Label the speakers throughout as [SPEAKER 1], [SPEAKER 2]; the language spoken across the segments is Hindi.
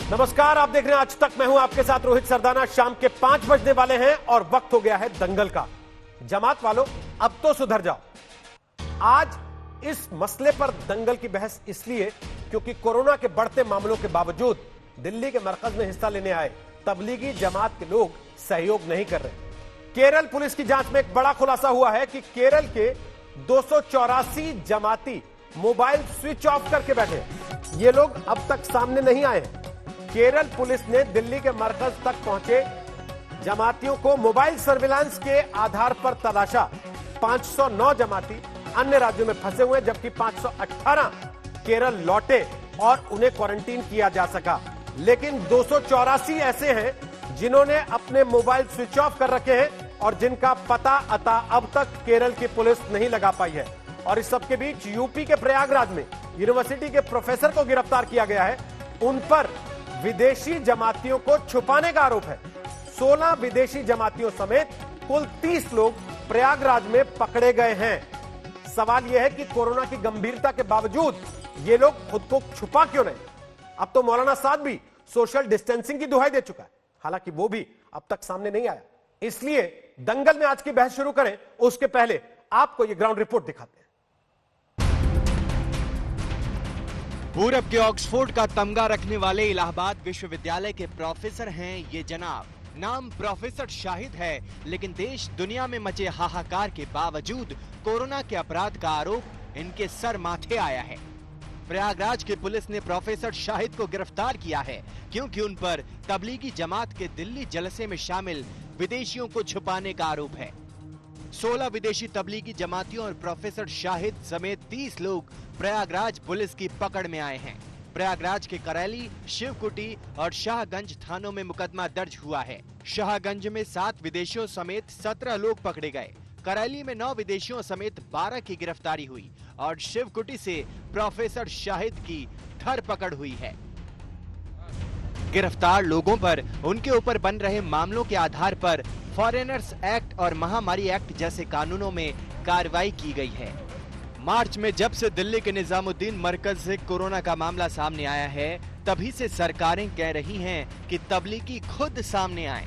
[SPEAKER 1] नमस्कार, आप देख रहे हैं आज तक। मैं हूं आपके साथ रोहित सरदाना। शाम के 5 बजने वाले हैं और वक्त हो गया है दंगल का। जमात वालों, अब तो सुधर जाओ। आज इस मसले पर दंगल की बहस इसलिए क्योंकि कोरोना के बढ़ते मामलों के बावजूद दिल्ली के मरकज में हिस्सा लेने आए तबलीगी जमात के लोग सहयोग नहीं कर रहे। केरल पुलिस की जांच में एक बड़ा खुलासा हुआ है कि केरल के 284 जमाती मोबाइल स्विच ऑफ करके बैठे। ये लोग अब तक सामने नहीं आए हैं। केरल पुलिस ने दिल्ली के मरकज तक पहुंचे जमातियों को मोबाइल सर्विलांस के आधार पर तलाशा। 509 जमाती अन्य राज्यों में फंसे हुए, जबकि 518 केरल लौटे और उन्हें क्वारंटीन किया जा सका। लेकिन 284 ऐसे हैं जिन्होंने अपने मोबाइल स्विच ऑफ कर रखे हैं और जिनका पता अता अब तक केरल की पुलिस नहीं लगा पाई है। और इस सबके बीच यूपी के प्रयागराज में यूनिवर्सिटी के प्रोफेसर को गिरफ्तार किया गया है। उन पर विदेशी जमातियों को छुपाने का आरोप है। 16 विदेशी जमातियों समेत कुल 30 लोग प्रयागराज में पकड़े गए हैं। सवाल यह है कि कोरोना की गंभीरता के बावजूद ये लोग खुद को छुपा क्यों नहीं? अब तो मौलाना साद भी सोशल डिस्टेंसिंग की दुहाई दे चुका है, हालांकि वो भी अब तक सामने नहीं आया। इसलिए दंगल में आज की बहस शुरू करें उसके पहले आपको ये ग्राउंड रिपोर्ट दिखाते हैं।
[SPEAKER 2] पूरब के ऑक्सफोर्ड का तमगा रखने वाले इलाहाबाद विश्वविद्यालय के प्रोफेसर हैं ये जनाब। नाम प्रोफेसर शाहिद है, लेकिन देश दुनिया में मचे हाहाकार के बावजूद कोरोना के अपराध का आरोप इनके सर माथे आया है। प्रयागराज की पुलिस ने प्रोफेसर शाहिद को गिरफ्तार किया है क्योंकि उन पर तबलीगी जमात के दिल्ली जलसे में शामिल विदेशियों को छुपाने का आरोप है। 16 विदेशी तबलीगी जमातियों और प्रोफेसर शाहिद समेत 30 लोग प्रयागराज पुलिस की पकड़ में आए हैं। प्रयागराज के करैली, शिवकुटी और शाहगंज थानों में मुकदमा दर्ज हुआ है। शाहगंज में 7 विदेशियों समेत 17 लोग पकड़े गए। करैली में 9 विदेशियों समेत 12 की गिरफ्तारी हुई और शिवकुटी से प्रोफेसर शाहिद की धरपकड़ हुई है। गिरफ्तार लोगों पर उनके ऊपर बन रहे मामलों के आधार पर फॉरेनर्स एक्ट और महामारी एक्ट जैसे कानूनों में कार्रवाई की गई है। मार्च में जब से दिल्ली के निजामुद्दीन मरकज से कोरोना का मामला सामने आया है, तभी से सरकारें कह रही हैं कि तबलीगी खुद सामने आए।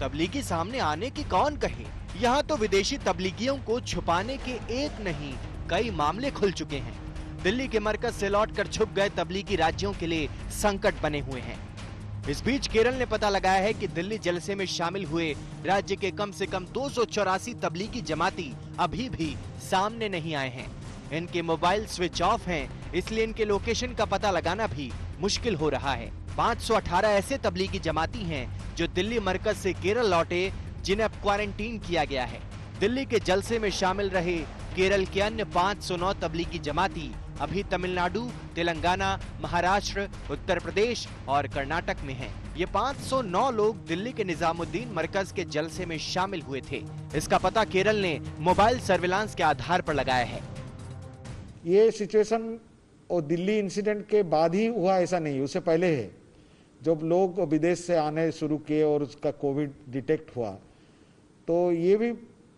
[SPEAKER 2] तबलीगी सामने आने की कौन कहे? यहाँ तो विदेशी तबलीगियों को छुपाने के एक नहीं कई मामले खुल चुके हैं। दिल्ली के मरकज से लौटकर छुप गए तबलीगी राज्यों के लिए संकट बने हुए हैं। इस बीच केरल ने पता लगाया है कि दिल्ली जलसे में शामिल हुए राज्य के कम से कम 284 तबलीगी जमाती अभी भी सामने नहीं आए हैं। इनके मोबाइल स्विच ऑफ हैं, इसलिए इनके लोकेशन का पता लगाना भी मुश्किल हो रहा है। 518 ऐसे तबलीगी जमाती हैं जो दिल्ली मरकज से केरल लौटे, जिन्हें अब क्वारंटीन किया गया है। दिल्ली के जलसे में शामिल रहे केरल के अन्य 509 तबलीगी जमाती अभी तमिलनाडु, तेलंगाना, महाराष्ट्र, उत्तर प्रदेश और कर्नाटक में हैं। ये 509 लोग दिल्ली के निजामुद्दीन मरकज के जलसे में शामिल हुए थे। इसका पता केरल ने मोबाइल सर्विलांस के आधार पर लगाया है।
[SPEAKER 3] ये सिचुएशन और दिल्ली इंसिडेंट के बाद ही हुआ ऐसा नहीं, उससे पहले है। जब लोग विदेश से आने शुरू किए और उसका कोविड डिटेक्ट हुआ, तो ये भी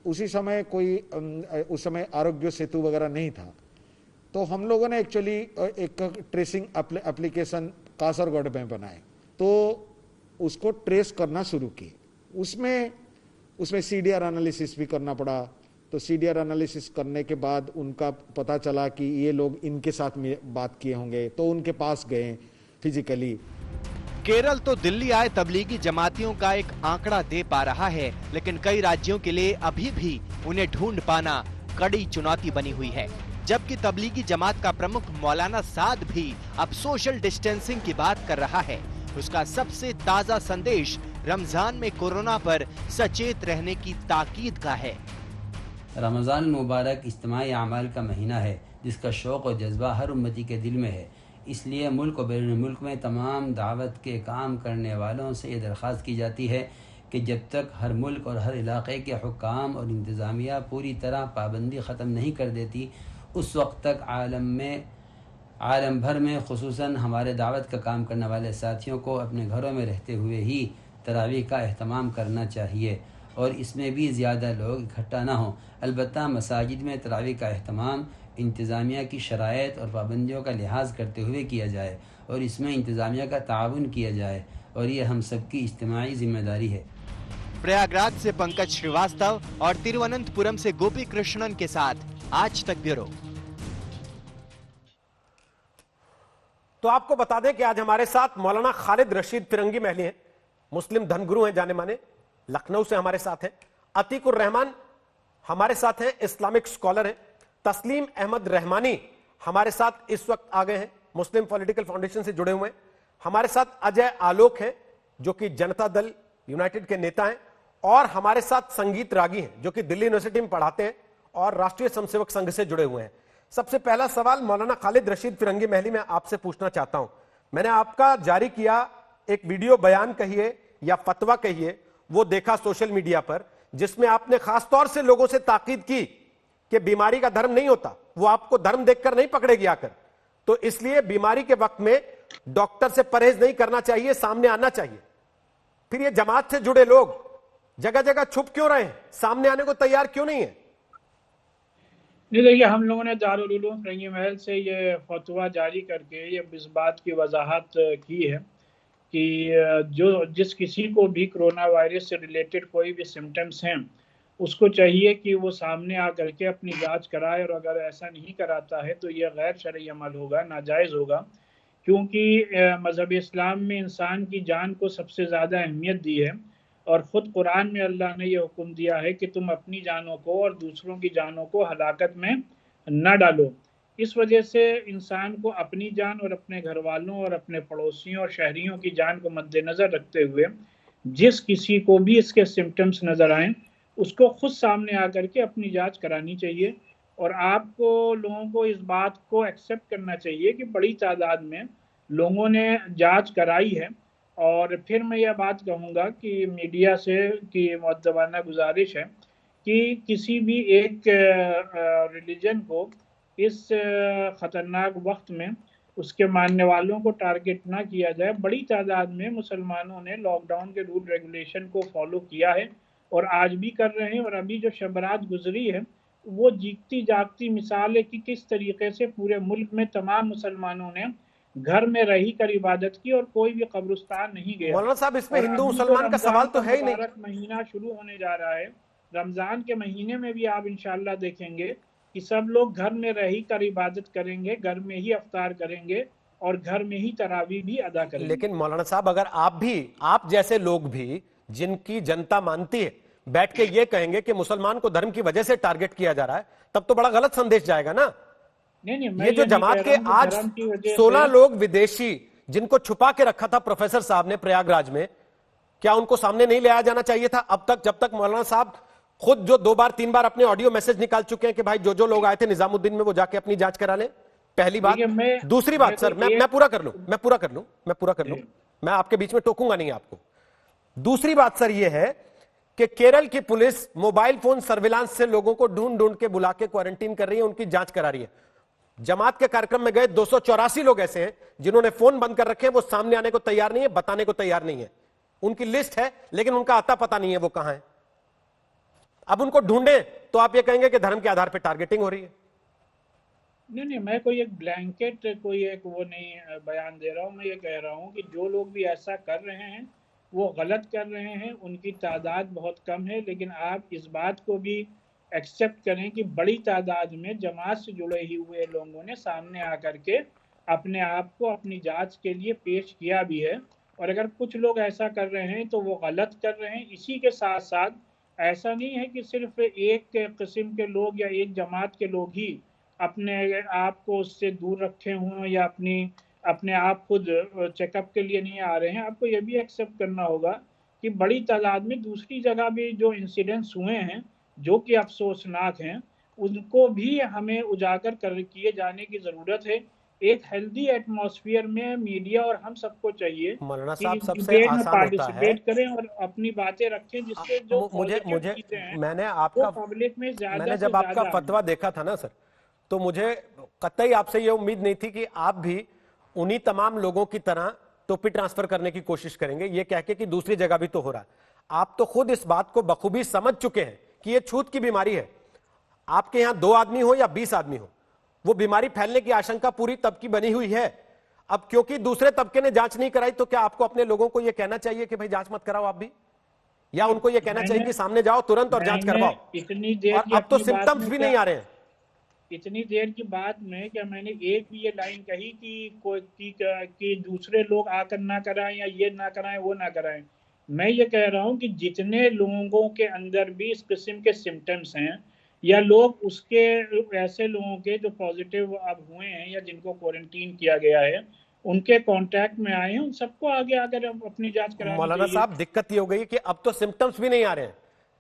[SPEAKER 3] उसी समय उस समय आरोग्य सेतु वगैरह नहीं था। तो हम लोगों ने एक्चुअली एक ट्रेसिंग एप्लीकेशन कासरगोड में बनाए, तो उसको ट्रेस करना शुरू किए। उसमें सीडीआर एनालिसिस भी करना पड़ा। तो सीडीआर एनालिसिस करने के बाद उनका पता चला कि ये लोग इनके साथ में बात किए होंगे, तो उनके पास गए फिजिकली।
[SPEAKER 2] केरल तो दिल्ली आए तबलीगी जमातियों का एक आंकड़ा दे पा रहा है, लेकिन कई राज्यों के लिए अभी भी उन्हें ढूंढ पाना कड़ी चुनौती बनी हुई है। जबकि तबलीगी जमात का प्रमुख मौलाना साद भी अब सोशल डिस्टेंसिंग की बात कर रहा है। उसका सबसे ताजा संदेश रमजान में कोरोना पर सचेत रहने की ताकीद का है।
[SPEAKER 4] रमज़ान मुबारक इज्तिमाई अमाल का महीना है, जिसका शौक़ और जज्बा हर उम्मती के दिल में है। इसलिए मुल्क और बैरून मुल्क में तमाम दावत के काम करने वालों से ये दरख्वास्त की जाती है कि जब तक हर मुल्क और हर इलाक़े के हुक्काम और इंतज़ामिया पूरी तरह पाबंदी ख़त्म नहीं कर देती, उस वक्त तक आलम भर में खुसूसन हमारे दावत का काम करने वाले साथियों को अपने घरों में रहते हुए ही तरावीह का अहतमाम करना चाहिए और इसमें भी ज़्यादा लोग इकट्ठा ना हों। अलबत्ता मसाजिद में तरावीह का अहतमाम इंतज़ामिया की शराइत और पाबंदियों का लिहाज करते हुए किया जाए और इसमें इंतज़ामिया का ताउन किया जाए और ये हम सबकी इज्तिमाई जिम्मेदारी है।
[SPEAKER 2] प्रयागराज से पंकज श्रीवास्तव और तिरुवनंतपुरम से गोपी कृष्णन के साथ आज तक ब्यूरो।
[SPEAKER 1] तो आपको बता दें कि आज हमारे साथ मौलाना खालिद रशीद फिरंगी महली हैं, मुस्लिम धर्मगुरु हैं जाने माने, लखनऊ से हमारे साथ हैं। अतीकुर रहमान हमारे साथ हैं, इस्लामिक स्कॉलर हैं। तस्लीम अहमद रहमानी हमारे साथ इस वक्त आ गए हैं, मुस्लिम पॉलिटिकल फाउंडेशन से जुड़े हुए हैं। हमारे साथ अजय आलोक हैं जो कि जनता दल यूनाइटेड के नेता हैं, और हमारे साथ संगीत रागी हैं जो कि दिल्ली यूनिवर्सिटी में पढ़ाते हैं और राष्ट्रीय स्वयंसेवक संघ से जुड़े हुए हैं। सबसे पहला सवाल मौलाना खालिद रशीद फिरंगी महली मैं आपसे पूछना चाहता हूं। मैंने आपका जारी किया एक वीडियो बयान कहिए या फतवा कहिए, वो देखा सोशल मीडिया पर, जिसमें आपने खास तौर से लोगों से ताकीद की कि बीमारी का धर्म नहीं होता, वो आपको धर्म देखकर नहीं पकड़ेगी आकर, तो इसलिए बीमारी के वक्त में डॉक्टर से परहेज नहीं करना चाहिए, सामने आना चाहिए। फिर ये जमात से जुड़े लोग जगह जगह छुप क्यों रहे हैं, सामने आने को तैयार क्यों नहीं है?
[SPEAKER 5] नहीं, देखिए, हम लोगों ने दारुल उलूम फिरंगी महल से ये फतवा जारी करके ये इस बात की वजाहत की है कि जिस किसी को भी कोरोना वायरस से रिलेटेड कोई भी सिम्टम्स हैं, उसको चाहिए कि वो सामने आकर के अपनी जांच कराए, और अगर ऐसा नहीं कराता है तो यह गैर शरई अमल होगा, नाजायज़ होगा। क्योंकि मज़हब इस्लाम में इंसान की जान को सबसे ज़्यादा अहमियत दी है, और ख़ुद कुरान में अल्लाह ने यह हुक्म दिया है कि तुम अपनी जानों को और दूसरों की जानों को हलाकत में न डालो। इस वजह से इंसान को अपनी जान और अपने घर वालों और अपने पड़ोसियों और शहरियों की जान को मद्देनज़र रखते हुए जिस किसी को भी इसके सिम्टम्स नज़र आएँ, उसको खुद सामने आकर के अपनी जांच करानी चाहिए। और आपको लोगों को इस बात को एक्सेप्ट करना चाहिए कि बड़ी तादाद में लोगों ने जांच कराई है। और फिर मैं यह बात कहूँगा कि मीडिया से कि मुअद्दबाना गुजारिश है कि किसी भी एक रिलीजन को इस ख़तरनाक वक्त में उसके मानने वालों को टारगेट ना किया जाए। बड़ी तादाद में मुसलमानों ने लॉकडाउन के रूल रेगुलेशन को फॉलो किया है और आज भी कर रहे हैं। और अभी जो शब-ए-बारात गुजरी है वो जीती जागती मिसाल है कि किस तरीके से पूरे मुल्क में तमाम मुसलमानों ने घर में रही कर इबादत की और कोई भी कब्रिस्तान नहीं गया।
[SPEAKER 1] मौलाना साहब, इसमें हिंदू मुसलमान का सवाल तो है ही नहीं।
[SPEAKER 5] महीना शुरू होने जा रहा है, रमजान के महीने में भी आप इंशाअल्लाह देखेंगे कि सब लोग घर में रही कर इबादत करेंगे, घर में ही अफ्तार करेंगे और घर में ही तरावी भी अदा करेंगे।
[SPEAKER 1] लेकिन मौलाना साहब, अगर आप जैसे लोग भी जिनकी जनता मानती है बैठ के ये कहेंगे कि मुसलमान को धर्म की वजह से टारगेट किया जा रहा है, तब तो बड़ा गलत संदेश जाएगा ना।
[SPEAKER 5] नहीं,
[SPEAKER 1] ये जो जमात के आज 16 लोग विदेशी जिनको छुपा के रखा था प्रोफेसर साहब ने प्रयागराज में, क्या उनको सामने नहीं ले आया जाना चाहिए था अब तक, जब तक मौलाना साहब खुद जो 2 बार 3 बार अपने ऑडियो मैसेज निकाल चुके हैं कि भाई जो लोग आए थे निजामुद्दीन में वो जाके अपनी जांच करा लें? पहली बात। दूसरी बात सर, मैं पूरा कर लूं, मैं आपके बीच में टोकूंगा नहीं आपको। दूसरी बात सर ये है कि केरल की पुलिस मोबाइल फोन सर्विलांस से लोगों को ढूंढ के बुला के क्वारंटीन कर रही है, उनकी जांच करा रही है। जमात के कार्यक्रम में गए 284 लोग ऐसे हैं जिन्होंने फोन बंद कर रखे हैं, वो सामने आने को तैयार नहीं है, बताने को तैयार नहीं है। उनकी लिस्ट है लेकिन उनका आता पता नहीं है वो कहां है। अब उनको ढूंढे तो आप ये कहेंगे कि धर्म के आधार पर टारगेटिंग हो रही है।
[SPEAKER 5] नहीं, मैं कोई एक ब्लैंकेट कोई एक वो नहीं बयान दे रहा हूं। मैं ये कह रहा हूं कि जो लोग भी ऐसा कर रहे हैं वो गलत कर रहे हैं, उनकी तादाद बहुत कम है। लेकिन आप इस बात को भी एक्सेप्ट करें कि बड़ी तादाद में जमात से जुड़े ही हुए लोगों ने सामने आकर के अपने आप को अपनी जांच के लिए पेश किया भी है। और अगर कुछ लोग ऐसा कर रहे हैं तो वो गलत कर रहे हैं। इसी के साथ साथ ऐसा नहीं है कि सिर्फ एक किस्म के लोग या एक जमात के लोग ही अपने आप को उससे दूर रखे हुए या अपने आप खुद चेकअप के लिए नहीं आ रहे हैं। आपको ये भी एक्सेप्ट करना होगा कि बड़ी तादाद में दूसरी जगह भी जो इंसिडेंट्स हुए हैं जो कि अफसोसनाक हैं, उनको भी हमें उजागर किए जाने की ज़रूरत है। एक हेल्दी एटमॉस्फेयर में मीडिया और हम सबको चाहिए
[SPEAKER 1] मौलाना साहब सबसे आसान होता है
[SPEAKER 5] करें और अपनी बातें रखें, जिससे जो
[SPEAKER 1] मुझे मैंने जब आपका फतवा देखा था ना सर, तो मुझे कतई आपसे ये उम्मीद नहीं थी कि आप भी उन्हीं तमाम लोगों की तरह टोपी ट्रांसफर करने की कोशिश करेंगे, ये कह के कि दूसरी जगह भी तो हो रहा है। आप तो खुद इस बात को बखूबी समझ चुके हैं कि ये छूत की बीमारी है। आपके यहां 2 आदमी हो या 20 आदमी हो, वो बीमारी फैलने की आशंका पूरी तब की बनी हुई है। अब क्योंकि दूसरे तबके ने जांच नहीं कराई, तो क्या आपको अपने लोगों को यह कहना चाहिए कि भाई जांच मत कराओ आप भी, या उनको यह कहना चाहिए कि सामने जाओ तुरंत और जांच करवाओ?
[SPEAKER 5] इतनी देर
[SPEAKER 1] और अब तो सिम्टम्स भी नहीं आ रहे हैं।
[SPEAKER 5] इतनी देर की बात में क्या मैंने एक भी ये लाइन कही कि दूसरे लोग आकर ना कराएं या ये ना कराएं वो ना कराएं? मैं ये कह रहा हूं कि जितने लोगों के अंदर भी इस किस्म के सिम्टम्स हैं, या लोग उसके ऐसे लोगों के जो पॉजिटिव अब हुए हैं या जिनको क्वारंटीन किया गया है, उनके कांटेक्ट में आए हैं, उन सबको आगे आकर अपनी जांच करानी
[SPEAKER 1] मौलाना
[SPEAKER 5] चाहिए।
[SPEAKER 1] साहब, दिक्कत ये हो गई कि अब तो सिम्टम्स भी नहीं आ रहे हैं।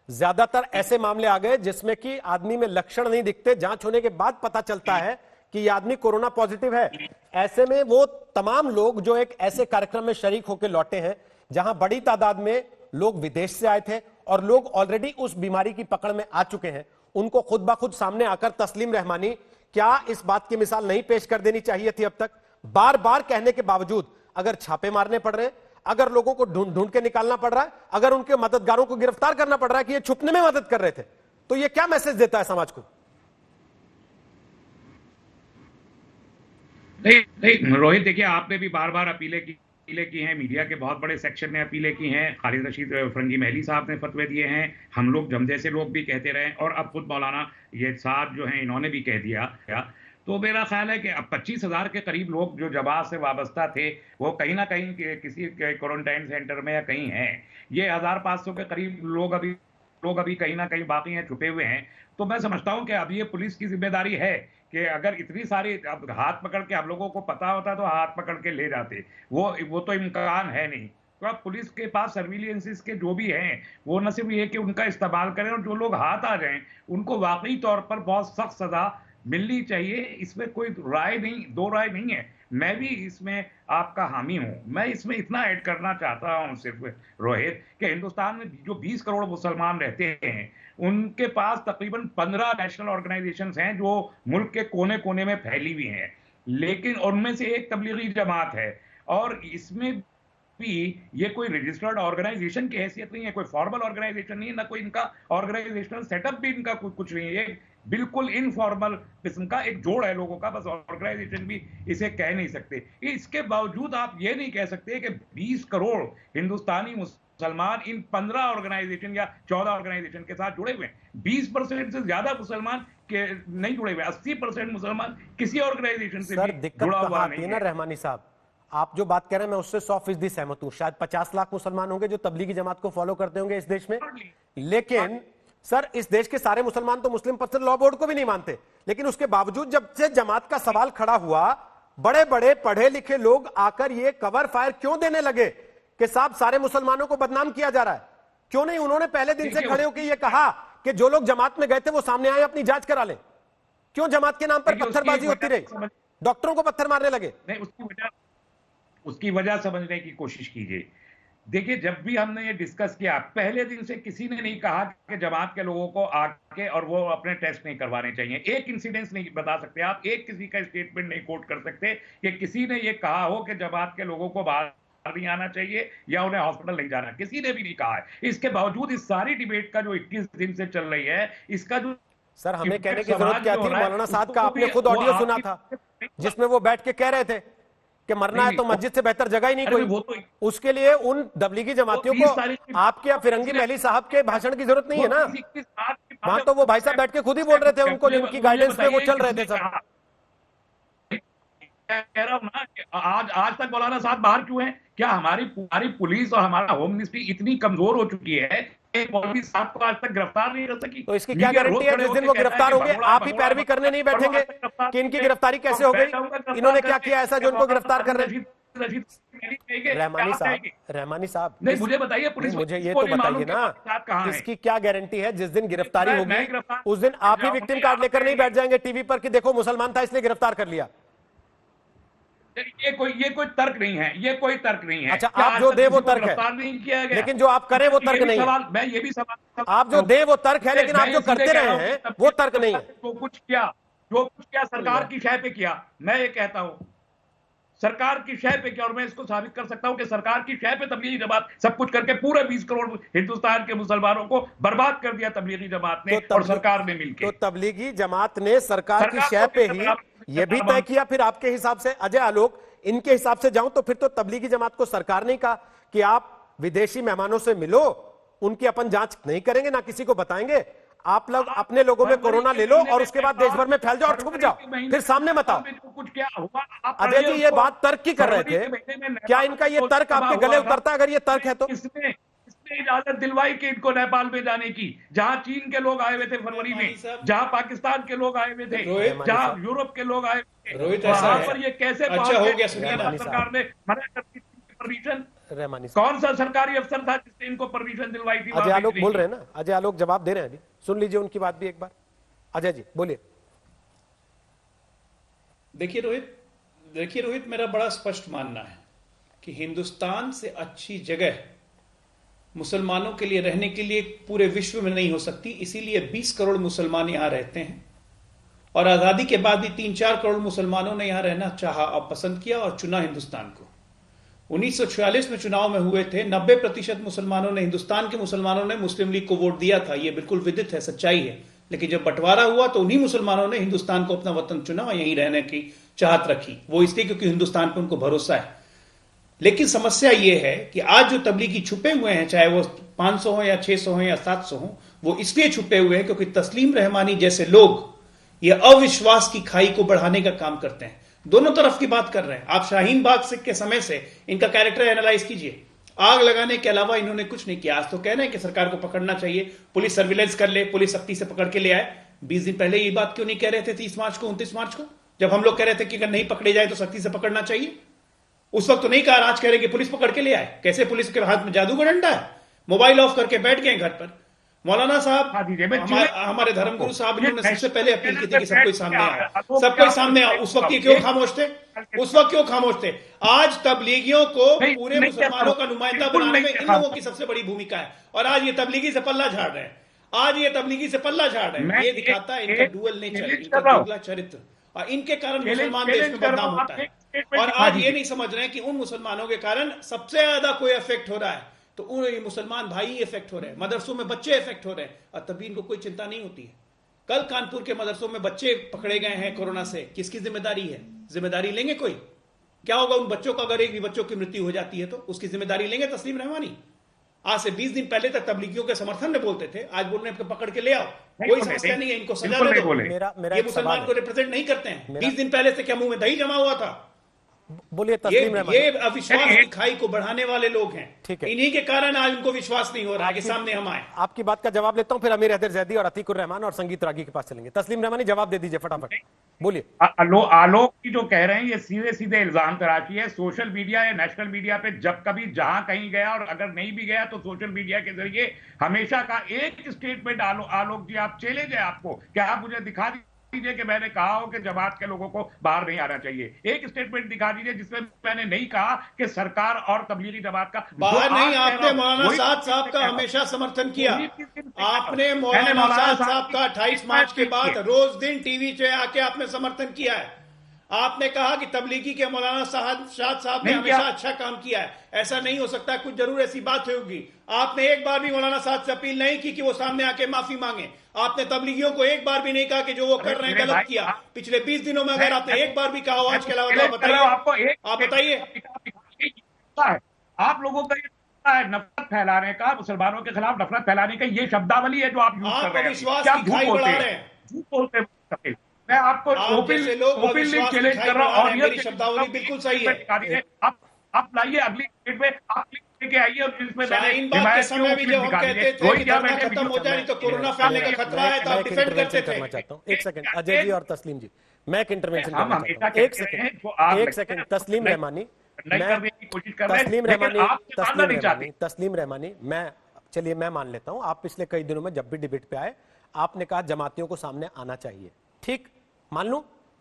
[SPEAKER 1] ज्यादातर ऐसे मामले आ गए जिसमें कि आदमी में लक्षण नहीं दिखते, जांच होने के बाद पता चलता है कि ये आदमी कोरोना पॉजिटिव है। ऐसे में वो तमाम लोग जो एक ऐसे कार्यक्रम में शरीक होकर लौटे हैं जहां बड़ी तादाद में लोग विदेश से आए थे और लोग ऑलरेडी उस बीमारी की पकड़ में आ चुके हैं, उनको खुद ब खुद सामने आकर तस्लीम रहमानी क्या इस बात की मिसाल नहीं पेश कर देनी चाहिए थी? अब तक बार बार कहने के बावजूद अगर छापे मारने पड़ रहे हैं, अगर लोगों को ढूंढ ढूंढ के निकालना पड़ रहा है, अगर उनके मददगारों को गिरफ्तार करना पड़ रहा है कि ये छुपने में मदद कर रहे थे, तो ये क्या मैसेज देता है समाज को?
[SPEAKER 6] नहीं रोहित, देखिए आपने भी बार बार अपीलें की हैं, मीडिया के बहुत बड़े सेक्शन ने अपीलें की हैं, खालिद रशीद फरंगी महली साहब ने फतवे दिए हैं, हम लोग जम जैसे लोग भी कहते रहे, और अब खुद मौलाना ये साहब जो हैं इन्होंने भी कह दिया। तो मेरा ख्याल है कि अब 25,000 के करीब लोग जो जमात से वाबस्ता थे वो कहीं ना कहीं किसी क्वारंटाइन सेंटर में या कहीं हैं। ये 1,500 के करीब लोग अभी कहीं ना कहीं बाकी हैं, छुपे हुए हैं। तो मैं समझता हूं कि अब ये पुलिस की जिम्मेदारी है कि अगर इतनी सारी अब हाथ पकड़ के आप लोगों को पता होता तो हाथ पकड़ के ले जाते, वो तो इम्कान है नहीं। तो अब पुलिस के पास सर्विलियंसेस के जो भी हैं वो न सिर्फ ये कि उनका इस्तेमाल करें, और जो लोग हाथ आ जाएं उनको वाकई तौर पर बहुत सख्त सजा मिलनी चाहिए। इसमें कोई दो राय नहीं है। मैं भी इसमें आपका हामी हूं। मैं इसमें इतना ऐड करना चाहता हूं सिर्फ रोहित कि हिंदुस्तान में जो 20 करोड़ मुसलमान रहते हैं उनके पास तकरीबन 15 नेशनल ऑर्गेनाइजेशंस हैं जो मुल्क के कोने कोने में फैली हुई हैं, लेकिन उनमें से एक तबलीगी जमात है, और इसमें भी ये कोई रजिस्टर्ड ऑर्गेनाइजेशन की हैसियत नहीं है, कोई फॉर्मल ऑर्गेनाइजेशन नहीं है, ना कोई इनका ऑर्गेनाइजेशनल सेटअप भी इनका कुछ नहीं है, बिल्कुल इनफॉर्मल किस्म का एक जोड़ है लोगों का, बस ऑर्गेनाइजेशन भी इसे कह नहीं सकते। इसके बावजूद आप ये नहीं कह सकते कि 20 करोड़ हिंदुस्तानी मुसलमान इन 15 ऑर्गेनाइजेशन या 14 ऑर्गेनाइजेशन के साथ जुड़े हुए हैं। 20% से ज्यादा मुसलमान के नहीं जुड़े हुए, 80% मुसलमान किसी ऑर्गेनाइजेशन से भी जुड़ा हुआ नहीं है।
[SPEAKER 1] रहमानी साहब, आप जो बात कह रहे हैं मैं उससे 100% सहमत हूं। शायद 50 लाख मुसलमान होंगे जो तबलीगी जमात को फॉलो करते होंगे इस देश में, लेकिन सर इस देश के सारे मुसलमान तो मुस्लिम पर्सनल लॉ बोर्ड को भी नहीं मानते। लेकिन उसके बावजूद जब से जमात का सवाल खड़ा हुआ, बड़े बड़े पढ़े लिखे लोग आकर ये कवर फायर क्यों देने लगे कि साहब सारे मुसलमानों को बदनाम किया जा रहा है? क्यों नहीं उन्होंने पहले दिन से खड़े होकर ये कहा कि जो लोग जमात में गए थे वो सामने आए, अपनी जांच करा लें? क्यों जमात के नाम पर पत्थरबाजी होती रही, डॉक्टरों को पत्थर मारने लगे?
[SPEAKER 6] नहीं, उसकी वजह समझने की कोशिश कीजिए। देखिए, जब भी हमने ये डिस्कस किया, पहले दिन से किसी ने नहीं कहा कि जमात के लोगों को आके और वो अपने टेस्ट नहीं करवाने चाहिए। एक इंसिडेंस नहीं बता सकते आप, एक किसी का स्टेटमेंट नहीं कोट कर सकते कि किसी ने ये कहा हो कि जमात के लोगों को बाहर नहीं आना चाहिए या उन्हें हॉस्पिटल नहीं जाना, किसी ने भी नहीं कहा है। इसके बावजूद इस सारी डिबेट का जो 21 दिन से चल रही है, इसका जो
[SPEAKER 1] सर हमें कहने की जरूरत क्या थी? मौलाना साहब का आपने खुद ऑडियो सुना था जिसमें वो बैठ के कह रहे थे कि मरना है तो मस्जिद से बेहतर जगह ही नहीं कोई। उसके लिए उन तबलीगी जमातियों को आपके या फिरंगी महली साहब के भाषण की जरूरत नहीं है ना। वहां तो वो भाई साहब बैठ के खुद ही बोल रहे थे, उनको जिनकी गाइडेंस पे वो चल रहे थे सब।
[SPEAKER 6] कह रहा हूं ना कि आज तक मौलाना साहब बाहर क्यों हैं? क्या हमारी पुलिस और हमारा होम मिनिस्ट्री इतनी कमजोर हो चुकी है कि मौलवी साहब को आज तक गिरफ्तार नहीं कर सकी?
[SPEAKER 1] तो इसकी क्या गारंटी है जिस दिन वो गिरफ्तार होंगे आप ही पैरवी करने नहीं बैठेंगे कि इनकी गिरफ्तारी कैसे हो गई, इन्होंने क्या किया ऐसा जो इनको गिरफ्तार कर रहे हैं? रहमानी साहब
[SPEAKER 6] नहीं, मुझे बताइए, पुलिस
[SPEAKER 1] मुझे ये तो बताइए ना, इसकी क्या गारंटी है जिस दिन गिरफ्तारी होगी उस दिन आप ही विक्टिम कार्ड लेकर नहीं बैठ जाएंगे टीवी पर कि देखो मुसलमान था इसलिए गिरफ्तार कर लिया?
[SPEAKER 6] ये कोई तर्क नहीं है, ये कोई तर्क नहीं है।
[SPEAKER 1] अच्छा, आप जो दे वो तर्क है,
[SPEAKER 6] नहीं किया गया,
[SPEAKER 1] लेकिन जो आप करें वो तर्क नहीं है।
[SPEAKER 6] मैं ये भी सवाल,
[SPEAKER 1] आप जो दे वो तर्क है, लेकिन आप जो करते रहे हैं वो तर्क नहीं है।
[SPEAKER 6] जो कुछ किया सरकार की शय पे किया, मैं ये कहता हूं सरकार की शय पे किया, और मैं इसको साबित कर सकता हूं कि सरकार की शय पे तबलीगी जमात सब कुछ करके पूरे 20 करोड़ हिंदुस्तान के मुसलमानों को बर्बाद कर दिया तबलीगी जमात ने और सरकार ने मिलकर।
[SPEAKER 1] तो तबलीगी जमात ने सरकार की शय पे ही ये भी तय किया फिर आपके हिसाब से? अजय आलोक, इनके हिसाब से जाऊं तो फिर तो तबलीगी जमात को सरकार ने कहा कि आप विदेशी मेहमानों से मिलो, उनकी अपन जांच नहीं करेंगे, ना किसी को बताएंगे, आप लोग अपने लोगों में कोरोना ले लो और उसके बाद देश भर में फैल जाओ और छुप जाओ, फिर सामने मत आओ।
[SPEAKER 6] कुछ क्या हुआ?
[SPEAKER 1] अजय जी ये बात तर्क की कर रहे थे, क्या इनका ये तर्क आपके गले उतरता? अगर ये तर्क है तो
[SPEAKER 6] इसने इजाजत दिलवाई कि इनको नेपाल में जाने की, जहां चीन के लोग आए हुए थे फरवरी में, जहां पाकिस्तान के लोग आए हुए थे, जहां यूरोप के लोग आए हुए थे, वहां पर ये कैसे
[SPEAKER 7] अच्छा हो गया?
[SPEAKER 6] सरकार ने मना कर दी परमिशन?
[SPEAKER 1] रहमानी
[SPEAKER 6] कौन सा सरकारी अफसर था जिसने इनको परमिशन दिलवाई थी?
[SPEAKER 1] अजय आलोक बोल रहे हैं ना, अजय आलोक जवाब दे रहे हैं, अभी सुन लीजिए उनकी बात भी एक बार। अजय जी बोलिए।
[SPEAKER 7] देखिए रोहित, मेरा बड़ा स्पष्ट मानना है कि हिंदुस्तान से अच्छी जगह मुसलमानों के लिए रहने के लिए पूरे विश्व में नहीं हो सकती। इसीलिए 20 करोड़ मुसलमान यहां रहते हैं और आजादी के बाद भी 3-4 करोड़ मुसलमानों ने यहां रहना चाहा और पसंद किया और चुना हिंदुस्तान को। 1946 में चुनाव में हुए थे, 90% मुसलमानों ने, हिंदुस्तान के मुसलमानों ने मुस्लिम लीग को वोट दिया था। यह बिल्कुल विदित है, सच्चाई है। लेकिन जब बंटवारा हुआ तो उन्हीं मुसलमानों ने हिंदुस्तान को अपना वतन चुना और यहीं रहने की चाहत रखी। वो इसलिए क्योंकि हिंदुस्तान पर उनको भरोसा है। लेकिन समस्या यह है कि आज जो तबलीगी छुपे हुए हैं, चाहे वो 500 हो या 600 हो या 700 हो, वो इसलिए छुपे हुए हैं क्योंकि तस्लीम रहमानी जैसे लोग ये अविश्वास की खाई को बढ़ाने का काम करते हैं। दोनों तरफ की बात कर रहे हैं। आप शाहीन बाग सिख के समय से इनका कैरेक्टर एनालाइज कीजिए। आग लगाने के अलावा इन्होंने कुछ नहीं किया। आज तो कह रहे हैं कि सरकार को पकड़ना चाहिए, पुलिस सर्विलेंस कर ले, पुलिस सख्ती से पकड़ के ले आए। 20 दिन पहले ये बात क्यों नहीं कह रहे थे? 30 मार्च को, 29 मार्च को, जब हम लोग कह रहे थे कि अगर नहीं पकड़े जाए तो सख्ती से पकड़ना चाहिए। उस वक्त तो नहीं कहा। आज कह रहे कि पुलिस पकड़ के ले आए। कैसे पुलिस के हाथ में जादू का डंडा है? मोबाइल ऑफ करके बैठ गए घर पर। मौलाना साहब, हमारे धर्मगुरु साहब ने सबसे पहले अपील की थी कि सब कोई सामने आओ, सब कोई सामने आओ। उस वक्त क्यों खामोश थे? उस वक्त क्यों खामोश थे? आज तबलीगियों को पूरे मुसलमानों का नुमाइंदा बनाने में इन लोगों की सबसे बड़ी भूमिका है। और आज ये तबलीगी से पल्ला झाड़ रहे हैं। आज ये तबलीगी से पल्ला झाड़ रहे हैं। ये दिखाता है इनका डुअल नेचर, इनका दुगला चरित्र, और इनके कारण मुसलमान देश में बदनाम होता है। और आज ये नहीं समझ रहे हैं कि उन मुसलमानों के कारण सबसे ज्यादा कोई इफेक्ट हो रहा है तो उन मुसलमान भाई इफेक्ट हो रहे हैं, मदरसों में बच्चे इफेक्ट हो रहे हैं, और तभी इनको कोई चिंता नहीं होती है। कल कानपुर के मदरसों में बच्चे पकड़े गए हैं कोरोना से, किसकी जिम्मेदारी है? जिम्मेदारी लेंगे कोई? क्या होगा उन बच्चों का अगर एक भी बच्चों की मृत्यु हो जाती है तो उसकी जिम्मेदारी लेंगे तस्लीम रहमानी? आज से 20 दिन पहले तक तबलीगियों के समर्थन में बोलते थे, आज बोल रहे हैं पकड़ के ले आओ। कोई समस्या नहीं है, इनको सजा दे दो। ये मुसलमान को रिप्रेजेंट नहीं करते हैं। 20 दिन पहले से क्या मुंह में दही जमा हुआ था?
[SPEAKER 1] बोलिए तस्लीम रहमानी।
[SPEAKER 7] ये अविश्वास की खाई को बढ़ाने वाले लोग हैं।
[SPEAKER 1] ठीक है,
[SPEAKER 7] इन्हीं के कारण आज उनको विश्वास नहीं हो रहा है कि सामने हम आए।
[SPEAKER 1] आपकी बात का जवाब लेता हूं, फिर अमीर हैदर जैदी और अतीकुर रहमान और संगीत रागी के पास चलेंगे। तस्लीम रहमानी जवाब दे दीजिए फटाफट, बोलिए।
[SPEAKER 6] आलोक की जो कह रहे हैं ये सीधे सीधे इल्जाम तराशी है। सोशल मीडिया या नेशनल मीडिया पे जब कभी जहां कहीं गया, और अगर नहीं भी गया तो सोशल मीडिया के जरिए हमेशा का एक स्टेटमेंट आलोक जी आप चैलेंज है आपको, क्या आप मुझे दिखा दीजिए कि मैंने कहा हो कि जमात के लोगों को बाहर नहीं आना चाहिए। एक स्टेटमेंट दिखा दीजिए जिसमें मैंने नहीं कहा कि सरकार और तबलीगी जमात का
[SPEAKER 7] बाहर नहीं। आपने मौलाना साहब का हमेशा समर्थन किया। आपने मौलाना साहब का 28 मार्च के बाद रोज दिन टीवी पे आके आपने समर्थन किया है। आपने कहा कि तबलीगी के मौलाना शाद साहब ने हमेशा अच्छा काम किया है। ऐसा नहीं हो सकता, कुछ जरूर ऐसी बात होगी। आपने एक बार भी मौलाना साहब से अपील नहीं की कि वो सामने आके माफी मांगे। आपने तबलीगियों को एक बार भी नहीं कहा कि जो वो कर रहे हैं गलत किया। पिछले 20 दिनों में अगर आपने एक बार भी कहा हो आज के अलावा, बताइए, आप बताइए।
[SPEAKER 6] आप लोगों का ये नफरत फैलाने का, मुसलमानों के खिलाफ नफरत फैलाने का ये शब्दावली है जो आप यूज कर रहे हैं।
[SPEAKER 7] विश्वास की खाई बढ़ा रहे हैं।
[SPEAKER 6] झूठ बोलते हैं। मैं आपको ओपनली चैलेंज कर रहा हूं, और ये
[SPEAKER 7] शब्दावली बिल्कुल सही है।
[SPEAKER 6] आप लाइए अगली स्टेट में, आप लेके आइए और जिसमें
[SPEAKER 7] शाहीन बाग के समय भी जब हम कहते थे कि धरना खत्म हो जाए तो कोरोना फैलने का खतरा है तो आप डिफेंड करते थे।
[SPEAKER 1] एक सेकंड अजय जी और तस्लीम जी, मैं एक इंटरवेंशन करना चाहता हूं। एक सेकंड तस्लीम रहमानी, तस्लीम रहमानी, मैं चलिए मैं मान लेता हूं आप पिछले कई दिनों में जब भी डिबेट पे आए आपने कहा जमातियों को सामने आना चाहिए। ठीक, मान लूं,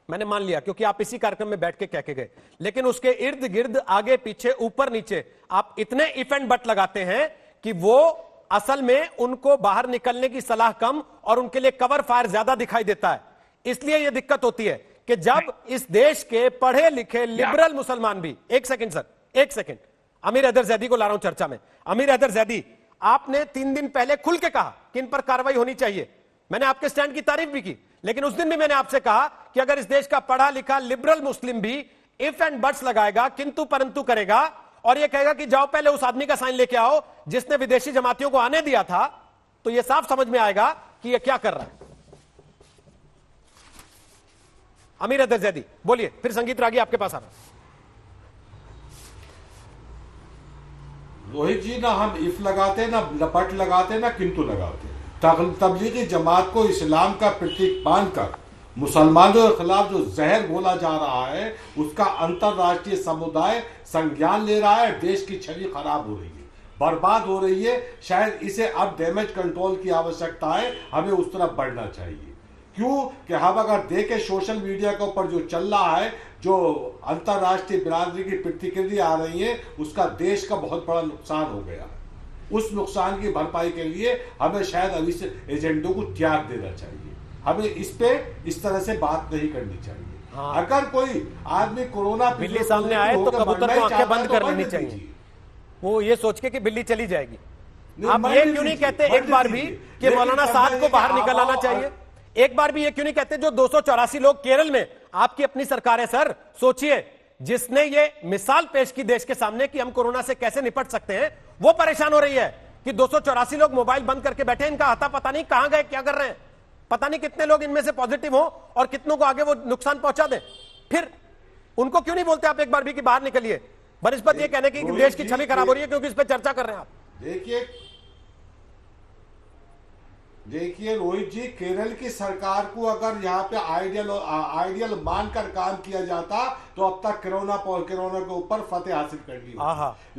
[SPEAKER 1] मैंने मान लिया क्योंकि आप इसी कार्यक्रम में बैठ के कह के गए। लेकिन उसके इर्द गिर्द आगे पीछे ऊपर नीचे आप इतने इफ एंड बट लगाते हैं कि वो असल में उनको बाहर निकलने की सलाह कम और उनके लिए कवर फायर ज्यादा दिखाई देता है। इसलिए यह दिक्कत होती है कि जब इस देश के पढ़े लिखे लिबरल मुसलमान भी, एक सेकंड सर, एक सेकंड, अमीर हैदर जैदी को ला रहा हूं चर्चा में। अमीर हैदर जैदी, आपने 3 दिन पहले खुल के कहा कि इन पर कार्रवाई होनी चाहिए। मैंने आपके स्टैंड की तारीफ भी की, लेकिन उस दिन भी मैंने आपसे कहा कि अगर इस देश का पढ़ा लिखा लिबरल मुस्लिम भी इफ एंड बट्स लगाएगा, किंतु परंतु करेगा, और यह कहेगा कि जाओ पहले उस आदमी का साइन लेके आओ जिसने विदेशी जमातियों को आने दिया था, तो यह साफ समझ में आएगा कि यह क्या कर रहा है। अमीर अदर जैदी बोलिए, फिर संगीत रागी आपके पास आ रहा।
[SPEAKER 8] रोहित जी, ना हम इफ लगाते, ना बट लगाते, ना किंतु लगाते। तबलीगी जमात को इस्लाम का प्रतीक मानकर मुसलमानों के खिलाफ जो जहर घोला जा रहा है, उसका अंतरराष्ट्रीय समुदाय संज्ञान ले रहा है। देश की छवि खराब हो रही है, बर्बाद हो रही है। शायद इसे अब डैमेज कंट्रोल की आवश्यकता है, हमें उस तरफ बढ़ना चाहिए। क्यों कि हम अगर देखें सोशल मीडिया के ऊपर जो चल रहा है, जो अंतरराष्ट्रीय बिरादरी की प्रतिक्रिया आ रही है, उसका देश का बहुत बड़ा नुकसान हो गया है। उस नुकसान की भरपाई के लिए हमें शायद अभी से एजेंडों को त्याग देना चाहिए। हमें इस पे इस तरह से बात नहीं करनी चाहिए। हाँ। अगर कोई आदमी कोरोना
[SPEAKER 1] बिल्ली सामने आए तो कबूतर को आंखें बंद कर लेनी चाहिए, वो ये सोच के कि बिल्ली चली जाएगी। आप ये क्यों नहीं कहते एक बार भी कि मौलाना साद को बाहर निकल आना चाहिए? एक बार भी ये क्यों नहीं कहते जो 284 लोग केरल में, आपकी अपनी सरकार है सर, सोचिए, जिसने ये मिसाल पेश की देश के सामने कि हम कोरोना से कैसे निपट सकते हैं, वो परेशान हो रही है कि 284 लोग मोबाइल बंद करके बैठे, इनका हाथा पता नहीं कहां गए, क्या कर रहे हैं, पता नहीं कितने लोग इनमें से पॉजिटिव हो और कितनों को आगे वो नुकसान पहुंचा दें। फिर उनको क्यों नहीं बोलते आप एक बार भी कि बाहर निकलिए, बनिस्बत ये कहने की देश की छवि खराब हो रही है क्योंकि इस पर चर्चा कर रहे हैं आप।
[SPEAKER 8] देखिए रोहित जी, केरल की सरकार को अगर यहाँ पे आइडियल मानकर काम किया जाता तो अब तक कोरोना के ऊपर फतेह हासिल कर ली।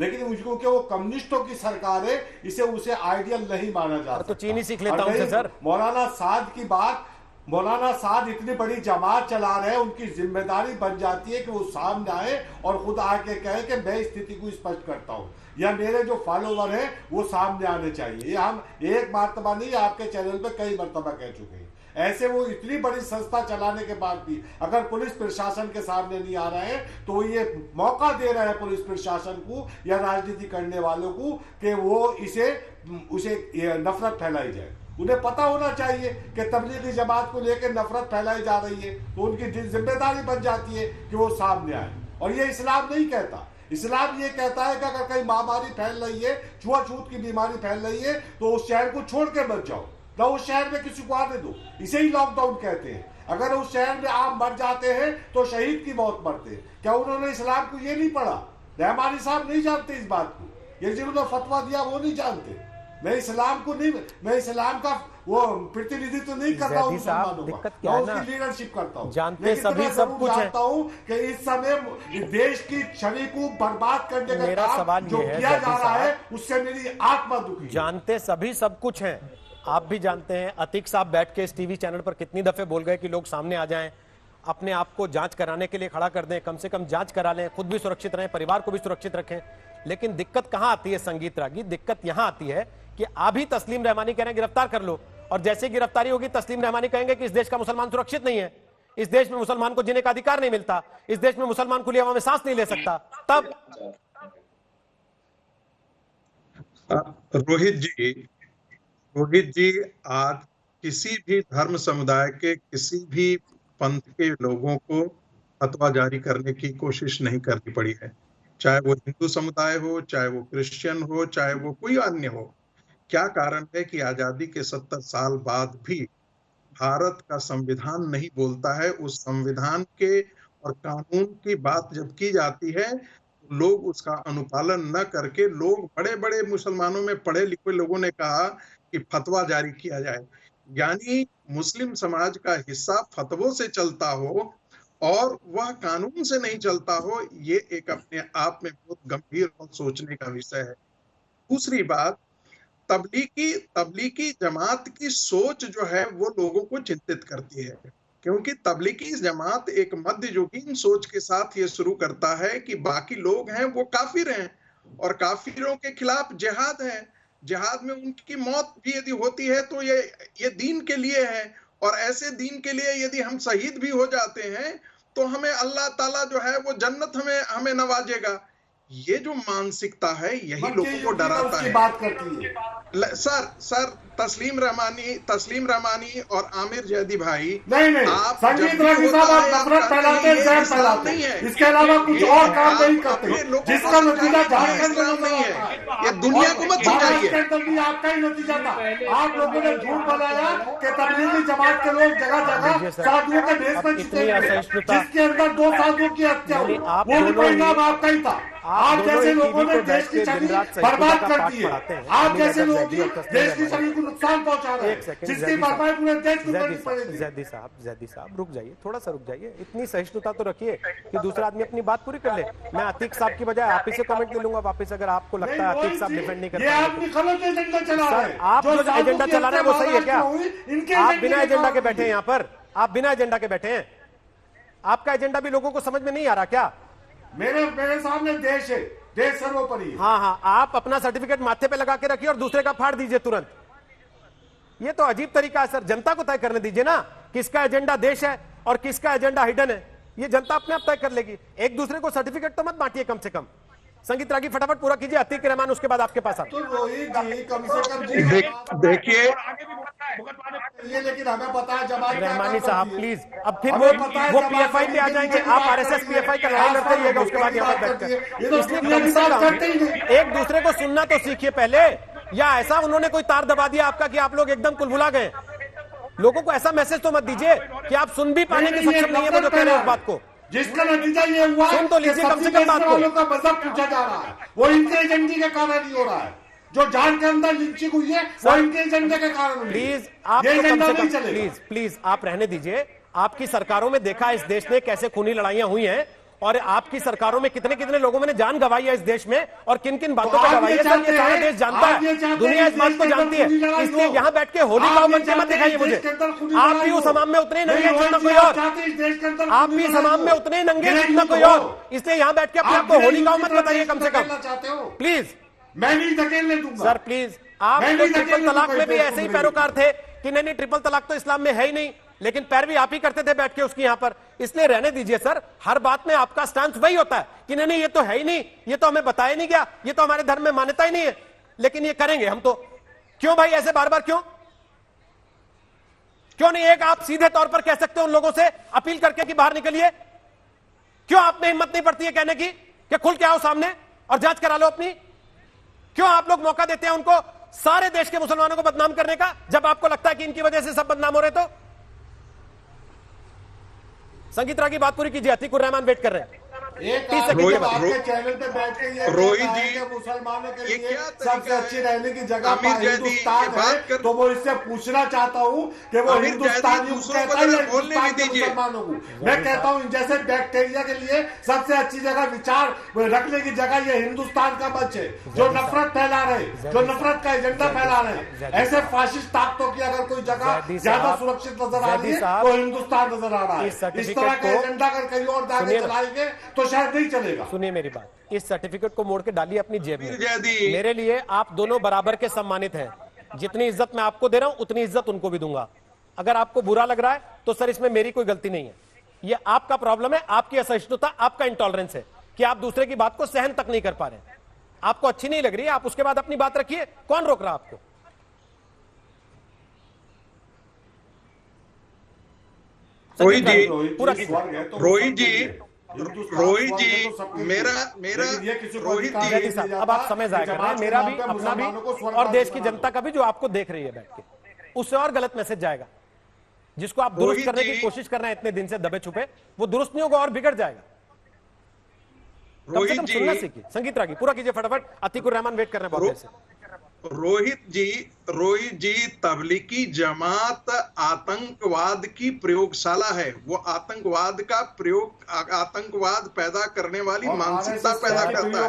[SPEAKER 8] लेकिन मुझको क्या वो कम्युनिस्टों की सरकार है, इसे उसे आइडियल नहीं माना जाता।
[SPEAKER 1] तो चीनी सीख लेता हूं सर।
[SPEAKER 8] मौलाना साद की बात, मौलाना साद इतनी बड़ी जमात चला रहे हैं, उनकी जिम्मेदारी बन जाती है कि वो सामने आए और खुद आके कहे कि मैं स्थिति को स्पष्ट करता हूं, या मेरे जो फॉलोवर हैं वो सामने आने चाहिए। ये हम एक मर्तबा नहीं, आपके चैनल पे कई मर्तबा कह चुके हैं। ऐसे वो इतनी बड़ी संस्था चलाने के बाद भी अगर पुलिस प्रशासन के सामने नहीं आ रहे हैं, तो ये मौका दे रहे हैं पुलिस प्रशासन को या राजनीति करने वालों को कि वो उसे नफरत फैलाई जाए। उन्हें पता होना चाहिए कि तबलीगी जमात को लेकर नफरत फैलाई जा रही है, तो उनकी जिम्मेदारी बन जाती है कि वो सामने आए। और ये इस्लाम नहीं कहता। इस्लाम ये कहता है कि अगर कहीं महामारी फैल रही है, छुआछूत की बीमारी फैल रही है, तो उस शहर को छोड़ के मत जाओ, ना उस शहर में किसी को आने दो। इसे ही लॉकडाउन कहते हैं। अगर उस शहर में आप मर जाते हैं तो शहीद की मौत मरते हैं। क्या उन्होंने इस्लाम को ये नहीं पढ़ा? रहमानी साहब नहीं जानते इस बात को, ये जिन्होंने फतवा दिया वो नहीं जानते। मैं इस्लाम को नहीं, मैं इस्लाम का वो प्रतिनिधित्व तो नहीं करता हूँ,
[SPEAKER 1] दिक्कत क्या है ना,
[SPEAKER 8] लीडरशिप करता हूँ।
[SPEAKER 1] जानते सभी सब कुछ है
[SPEAKER 8] कि इस समय देश की छवि को बर्बाद करने का
[SPEAKER 1] मेरा सवाल
[SPEAKER 8] जो किया जा रहा है, उससे मेरी आत्मा दुखी।
[SPEAKER 1] जानते सभी सब कुछ हैं, आप भी जानते हैं। अतीक साहब बैठ के इस टीवी चैनल पर कितनी दफे बोल गए कि लोग सामने आ जाएं, अपने आप को जांच कराने के लिए खड़ा कर दें, कम से कम जांच करा लें, खुद भी सुरक्षित रहें, परिवार को भी सुरक्षित रखें। लेकिन दिक्कत कहां आती है संगीत रागी? दिक्कत यहां आती है कि अभी तस्लीम रहमानी कह रहे हैं गिरफ्तार कर लो, और जैसे गिरफ्तारी होगी तस्लीम रहमानी कहेंगे कि इस देश का मुसलमान सुरक्षित नहीं है, इस देश में मुसलमान को जीने का अधिकार नहीं मिलता, इस देश में मुसलमान खुली हवा में सांस नहीं ले सकता। तब
[SPEAKER 9] रोहित जी, आज किसी भी धर्म समुदाय के किसी भी पंथ के लोगों को फतवा जारी करने की कोशिश नहीं करनी पड़ी है, चाहे वो हिंदू समुदाय हो, चाहे वो क्रिश्चियन हो, चाहे वो कोई अन्य हो। क्या कारण है कि आजादी के 70 साल बाद भी भारत का संविधान नहीं बोलता है? उस संविधान के और कानून की बात जब की जाती है, लोग उसका अनुपालन न करके, लोग बड़े बड़े मुसलमानों में पढ़े लिखे लोगों ने कहा कि फतवा जारी किया जाए, यानी मुस्लिम समाज का हिस्सा फतवों से चलता हो और वह कानून से नहीं चलता हो, ये एक अपने आप में बहुत गंभीर और सोचने का विषय है। दूसरी बात, तबलीगी जमात की सोच जो है वो लोगों को चिंतित करती है, क्योंकि तबलीगी जमात एक मध्ययुगीन सोच के साथ ये शुरू करता है कि बाकी लोग हैं वो काफिर हैं और काफिरों के खिलाफ जिहाद है, जिहाद में उनकी मौत भी यदि होती है तो ये दीन के लिए है, और ऐसे दीन के लिए यदि हम शहीद भी हो जाते हैं तो हमें अल्लाह ताला जो है वो जन्नत हमें नवाजेगा। ये जो मानसिकता है यही लोगों को डराता है।
[SPEAKER 8] बात करती है
[SPEAKER 9] सर तस्लीम रहमानी और आमिर जैदी भाई,
[SPEAKER 8] नहीं
[SPEAKER 9] आप
[SPEAKER 8] संगीत रागी साहब आप नफरत फैलाते हैं, जहर फैलाते हैं, इसके अलावा कुछ और काम नहीं करते, जिसका नतीजा झारखंड में नहीं है।
[SPEAKER 9] ये दुनिया को मत समझाइए।
[SPEAKER 8] के अंदर भी आपका ही नतीजा था। आप लोगों ने झूठ बनाया कि तबलीगी जमात के लोग जगह जगह साधुओं के भेष में छिपे हुए, जिसके अंदर 2 साधुओं की हत्या हुई, वो भी परिणाम आपका ही था। आप जैसे लोगों ने देश की छवि बर्बाद कर दी है। आप जैसे लोग देश की छवि को नुकसान पहुंचा रहे हैं, जिसकी भरपाई पूरे देश को करनी पड़ेगी।
[SPEAKER 1] जैदी साहब रुक जाइए, थोड़ा सा रुक जाइए। इतनी सहिष्णुता तो रखिए कि दूसरा आदमी अपनी बात पूरी कर ले। मैं अतीक साहब की बजाय आप ही से कमेंट ले लूंगा वापस, अगर आपको लगता है अतीक साहब डिफेंड नहीं कर
[SPEAKER 8] ये आपकी गलत एजेंडा चला रहे हैं।
[SPEAKER 1] आप जो एजेंडा चला रहे हैं वो सही है क्या? आप बिना एजेंडा के बैठे हैं यहाँ पर, आप बिना एजेंडा के बैठे हैं। आपका एजेंडा भी लोगों को समझ में नहीं आ रहा क्या?
[SPEAKER 8] मेरे सामने देश है, देश सर्वोपरि है।
[SPEAKER 1] हाँ, आप अपना सर्टिफिकेट माथे पे लगा के रखिए और दूसरे का फाड़ दीजिए तुरंत। ये तो अजीब तरीका है सर। जनता को तय करने दीजिए ना किसका एजेंडा देश है और किसका एजेंडा हिडन है। ये जनता अपने आप तय कर लेगी। एक दूसरे को सर्टिफिकेट तो मत बांटिए कम से कम। संगीत रागी फटाफट पूरा कीजिए, अतीक रहमान उसके बाद आपके पास
[SPEAKER 8] तो रोहित जी कम से कम
[SPEAKER 9] देखिए,
[SPEAKER 8] लेकिन हमें पता है जमात
[SPEAKER 1] रहमानी साहब प्लीज, अब फिर वो पीएफआई पे आ जाएंगे। आप आरएसएस पीएफआई का लड़ाई लड़ते रहिएगा उसके बाद यहाँ पर बैठकर। इसलिए एक दूसरे को सुनना तो सीखिए पहले। या ऐसा उन्होंने कोई तार दबा दिया आपका कि आप लोग एकदम कुलबुला गए? लोगों को ऐसा मैसेज तो मत दीजिए कि आप सुन भी पाने के सक्षम नहीं है वो जो कह रहे हैं उस बात को।
[SPEAKER 8] जिसका नतीजा ये हुआ
[SPEAKER 1] सुन तो लीजिए कम से कम बात को।
[SPEAKER 8] का मजहब पूछा जा रहा है, वो इनके एजेंडे के कारण नहीं हो रहा है। जो जान के अंदर लिंचिंग हुई है वो इनके एजेंडे के कारण।
[SPEAKER 1] प्लीज आप तो कम से कम प्लीज आप रहने दीजिए। आपकी सरकारों में देखा इस देश ने कैसे खूनी लड़ाइयां हुई हैं और आपकी सरकारों में कितने कितने लोगों ने जान गंवाई है इस देश में और किन किन बातों पर गंवाई है। सर ये सारा देश जानता है, दुनिया इस बात को जानती है। इसलिए यहाँ बैठ के होली का मंच मत दिखाइए मुझे। आप भी उस हमाम में उतने नंगे जितना कोई और, आप भी इस हमाम में उतने नंगे जितना कोई और। इसलिए यहाँ बैठ के अपने आपको होली का मत बताइए कम से कम प्लीज।
[SPEAKER 8] मैं नहीं धकेलने दूंगा
[SPEAKER 1] सर प्लीज। आप तो ट्रिपल तलाक में भी ऐसे ही पैरोकार थे कि नहीं ट्रिपल तलाक तो इस्लाम में है ही नहीं, लेकिन पैरवी आप ही करते थे बैठ के उसकी यहाँ पर। इसलिए रहने दीजिए सर। हर बात में आपका स्टांस वही होता है कि नहीं ये तो है ही नहीं, ये तो हमें बताया नहीं गया, ये तो हमारे धर्म में मान्यता ही नहीं है, लेकिन ये करेंगे हम तो। क्यों भाई ऐसे बार बार क्यों नहीं? एक आप सीधे तौर पर कह सकते हो उन लोगों से अपील करके कि बाहर निकलिए। क्यों आप में हिम्मत नहीं पड़ती है कहने की कि खुल के आओ सामने और जांच करा लो अपनी? क्यों आप लोग मौका देते हैं उनको सारे देश के मुसलमानों को बदनाम करने का, जब आपको लगता है कि इनकी वजह से सब बदनाम हो रहे? तो संगीत रागी बात पूरी कीजिए, अतीकुर रहमान वेट कर रहे हैं।
[SPEAKER 8] आपके चैनल पे बैठ के ये
[SPEAKER 9] रोहित जी
[SPEAKER 8] मुसलमानों के लिए सबसे अच्छी रहने की जगह हिंदुस्तान है, तो वो इससे पूछना चाहता हूँ कि वो हिंदुस्तानियों को कहता है हिंदुस्तान के मुसलमानों को। मैं कहता हूँ जैसे बैक्टीरिया के लिए सबसे अच्छी जगह विचार रखने की जगह ये हिंदुस्तान का मंच है। जो नफरत फैला रहे, जो नफरत का एजेंडा फैला रहे, ऐसे फाशिस्ट ताकतों की अगर कोई जगह ज्यादा सुरक्षित नजर आ रही है तो हिंदुस्तान नजर आ रहा है। इस तरह का एजेंडा अगर कहीं और आगे चलाएंगे तो शायद नहीं चलेगा।
[SPEAKER 1] सुनिए मेरी बात, इस सर्टिफिकेट को मोड़ के डालिए अपनी जेब में। मेरे लिए आप दोनों बराबर के सम्मानित हैं। जितनी इज्जत मैं आपको दे रहा हूं उतनी इज्जत उनको भी दूंगा। अगर आपको बुरा लग रहा है तो सर इसमें मेरी कोई गलती नहीं है। ये आपका प्रॉब्लम है, आपकी असहिष्णुता, आपका इंटॉलरेंस है कि आप दूसरे की बात को सहन तक नहीं कर पा रहे। आपको अच्छी नहीं लग रही है, आप उसके बाद अपनी बात रखिए। कौन रोक रहा आपको?
[SPEAKER 9] रोहित जी, रोहित जी
[SPEAKER 1] अब आप समय जाया कर रहे हैं, मेरा भी, अपना भी और देश की जनता का भी जो आपको देख रही है बैठ के, उससे और गलत मैसेज जाएगा। जिसको आप दुरुस्त करने की कोशिश कर रहे हैं इतने दिन से दबे छुपे, वो दुरुस्त नहीं होगा और बिगड़ जाएगा। कम से कम सुनना सीखिए। संगीत रागी पूरा कीजिए फटाफट, अतीकुर रहमान वेट कर रहे हैं बहुत देर से।
[SPEAKER 9] रोहित जी, तबलीगी जमात आतंकवाद की प्रयोगशाला है। वो आतंकवाद का प्रयोग, आतंकवाद पैदा करने वाली मानसिकता पैदा करता है।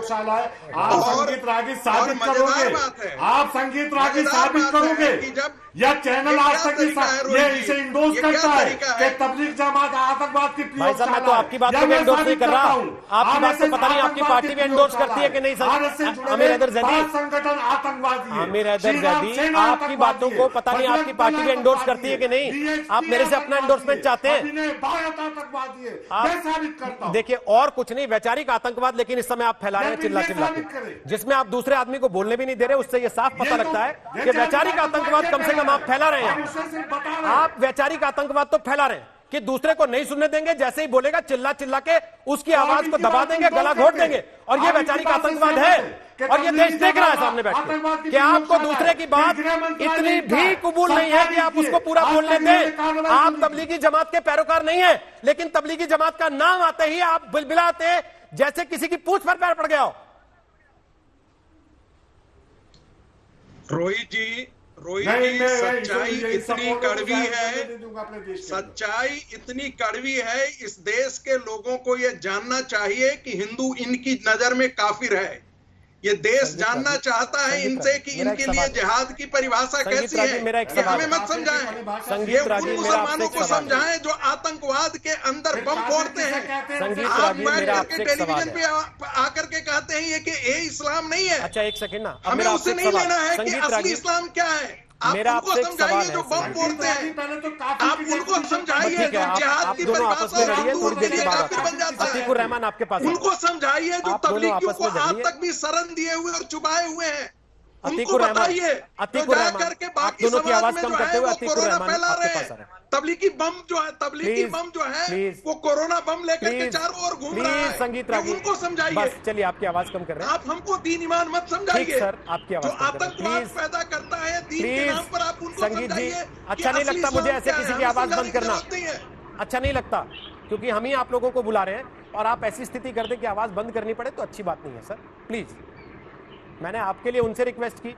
[SPEAKER 8] आप संगीत रागी साबित करोगे, आप संगीत रागी साबित करोगे कि जब यह चैनल आज तक ये इसे इंडोर्स करता है कि तबलीग जमात आतंकवाद की प्रयोगशाला।
[SPEAKER 1] मैं तो आपकी बात को एंडोर्स नहीं कर रहा, आपकी बात को पता नहीं आपकी पार्टी भी एंडोर्स करती है कि नहीं। सर आमिर हैदर जैदी,
[SPEAKER 8] संगठन आतंकवादी
[SPEAKER 1] आमिर हैदर जैदी आपकी बातों को पता नहीं आपकी पार्टी भी एंडोर्स करती है कि नहीं। आप मेरे से अपना एंडोर्समेंट चाहते हैं। देखिए और कुछ नहीं, वैचारिक आतंकवाद लेकिन इस समय आप फैला रहे हैं चिल्ला चिल्ला के, जिसमें आप दूसरे आदमी को बोलने भी नहीं दे रहे। उससे ये साफ पता लगता है कि वैचारिक आतंकवाद कम से कम आप फैला रहे हैं। आप वैचारिक आतंकवाद तो फैला रहे हैं कि दूसरे को नहीं सुनने देंगे, जैसे ही बोलेगा चिल्ला चिल्ला के उसकी आवाज को दबा देंगे, गला घोट देंगे, और ये वैचारिक आतंकवाद है। और ये देश देख रहा है सामने बैठ के कि आपको दूसरे की बात इतनी भी कबूल नहीं है कि आप उसको पूरा बोलने दें। आप तबलीगी जमात के पैरोकार नहीं है, लेकिन तबलीगी जमात का नाम आते ही आप बिलबिलाते जैसे किसी की पूंछ पर पैर पड़ गया हो।
[SPEAKER 9] रोहित जी, सच्चाई इतनी कड़वी है, सच्चाई इतनी कड़वी है, इस देश के लोगों को यह जानना चाहिए कि हिंदू इनकी नजर में काफिर है। ये देश जानना चाहता है इनसे कि इनके लिए जिहाद की परिभाषा कैसी है। ये हमें मत समझाएं, ये उन मुसलमानों को समझाएं जो आतंकवाद के अंदर बम फोड़ते हैं। आप बैठ करके टेलीविजन पे आकर के कहते हैं ये कि ये इस्लाम नहीं है।
[SPEAKER 1] अच्छा एक सेकंड ना,
[SPEAKER 9] हमें उसे नहीं लेना है कि असली इस्लाम क्या है। आप उनको समझाइए जो बम फोड़ते हैं, आप उनको समझाइए जो जिहाद की परिभाषा दूर के लिए काफिर बन जाता है।
[SPEAKER 1] रहमान आपके पास
[SPEAKER 9] उनको समझाइए जो तबलीगियों को आज तक भी शरण दिए हुए और छुपाए हुए हैं। उनको बताइए करके बाकी समाज में जो है वो कोरोना फैला रहे हैं। तबलीगी बम जो है वो कोरोना बम लेकर के चारों ओर घूम रहा है।
[SPEAKER 1] संगीत
[SPEAKER 9] उनको समझाइए।
[SPEAKER 1] चलिए आपकी आवाज कम कर रहे हैं
[SPEAKER 9] आप हमको दीन ईमान मत समझाइए।
[SPEAKER 1] सर आपकी आवाज
[SPEAKER 9] जो आतंकवाद पैदा करता है दीन के नाम पर, आप उनको समझाइए।
[SPEAKER 1] अच्छा नहीं लगता मुझे ऐसे किसी की आवाज बंद करना, अच्छा नहीं लगता, क्योंकि हम ही आप लोगों को बुला रहे हैं और आप ऐसी स्थिति कर दें कि आवाज बंद करनी पड़े तो अच्छी बात नहीं है। सर प्लीज, मैंने आपके लिए उनसे रिक्वेस्ट की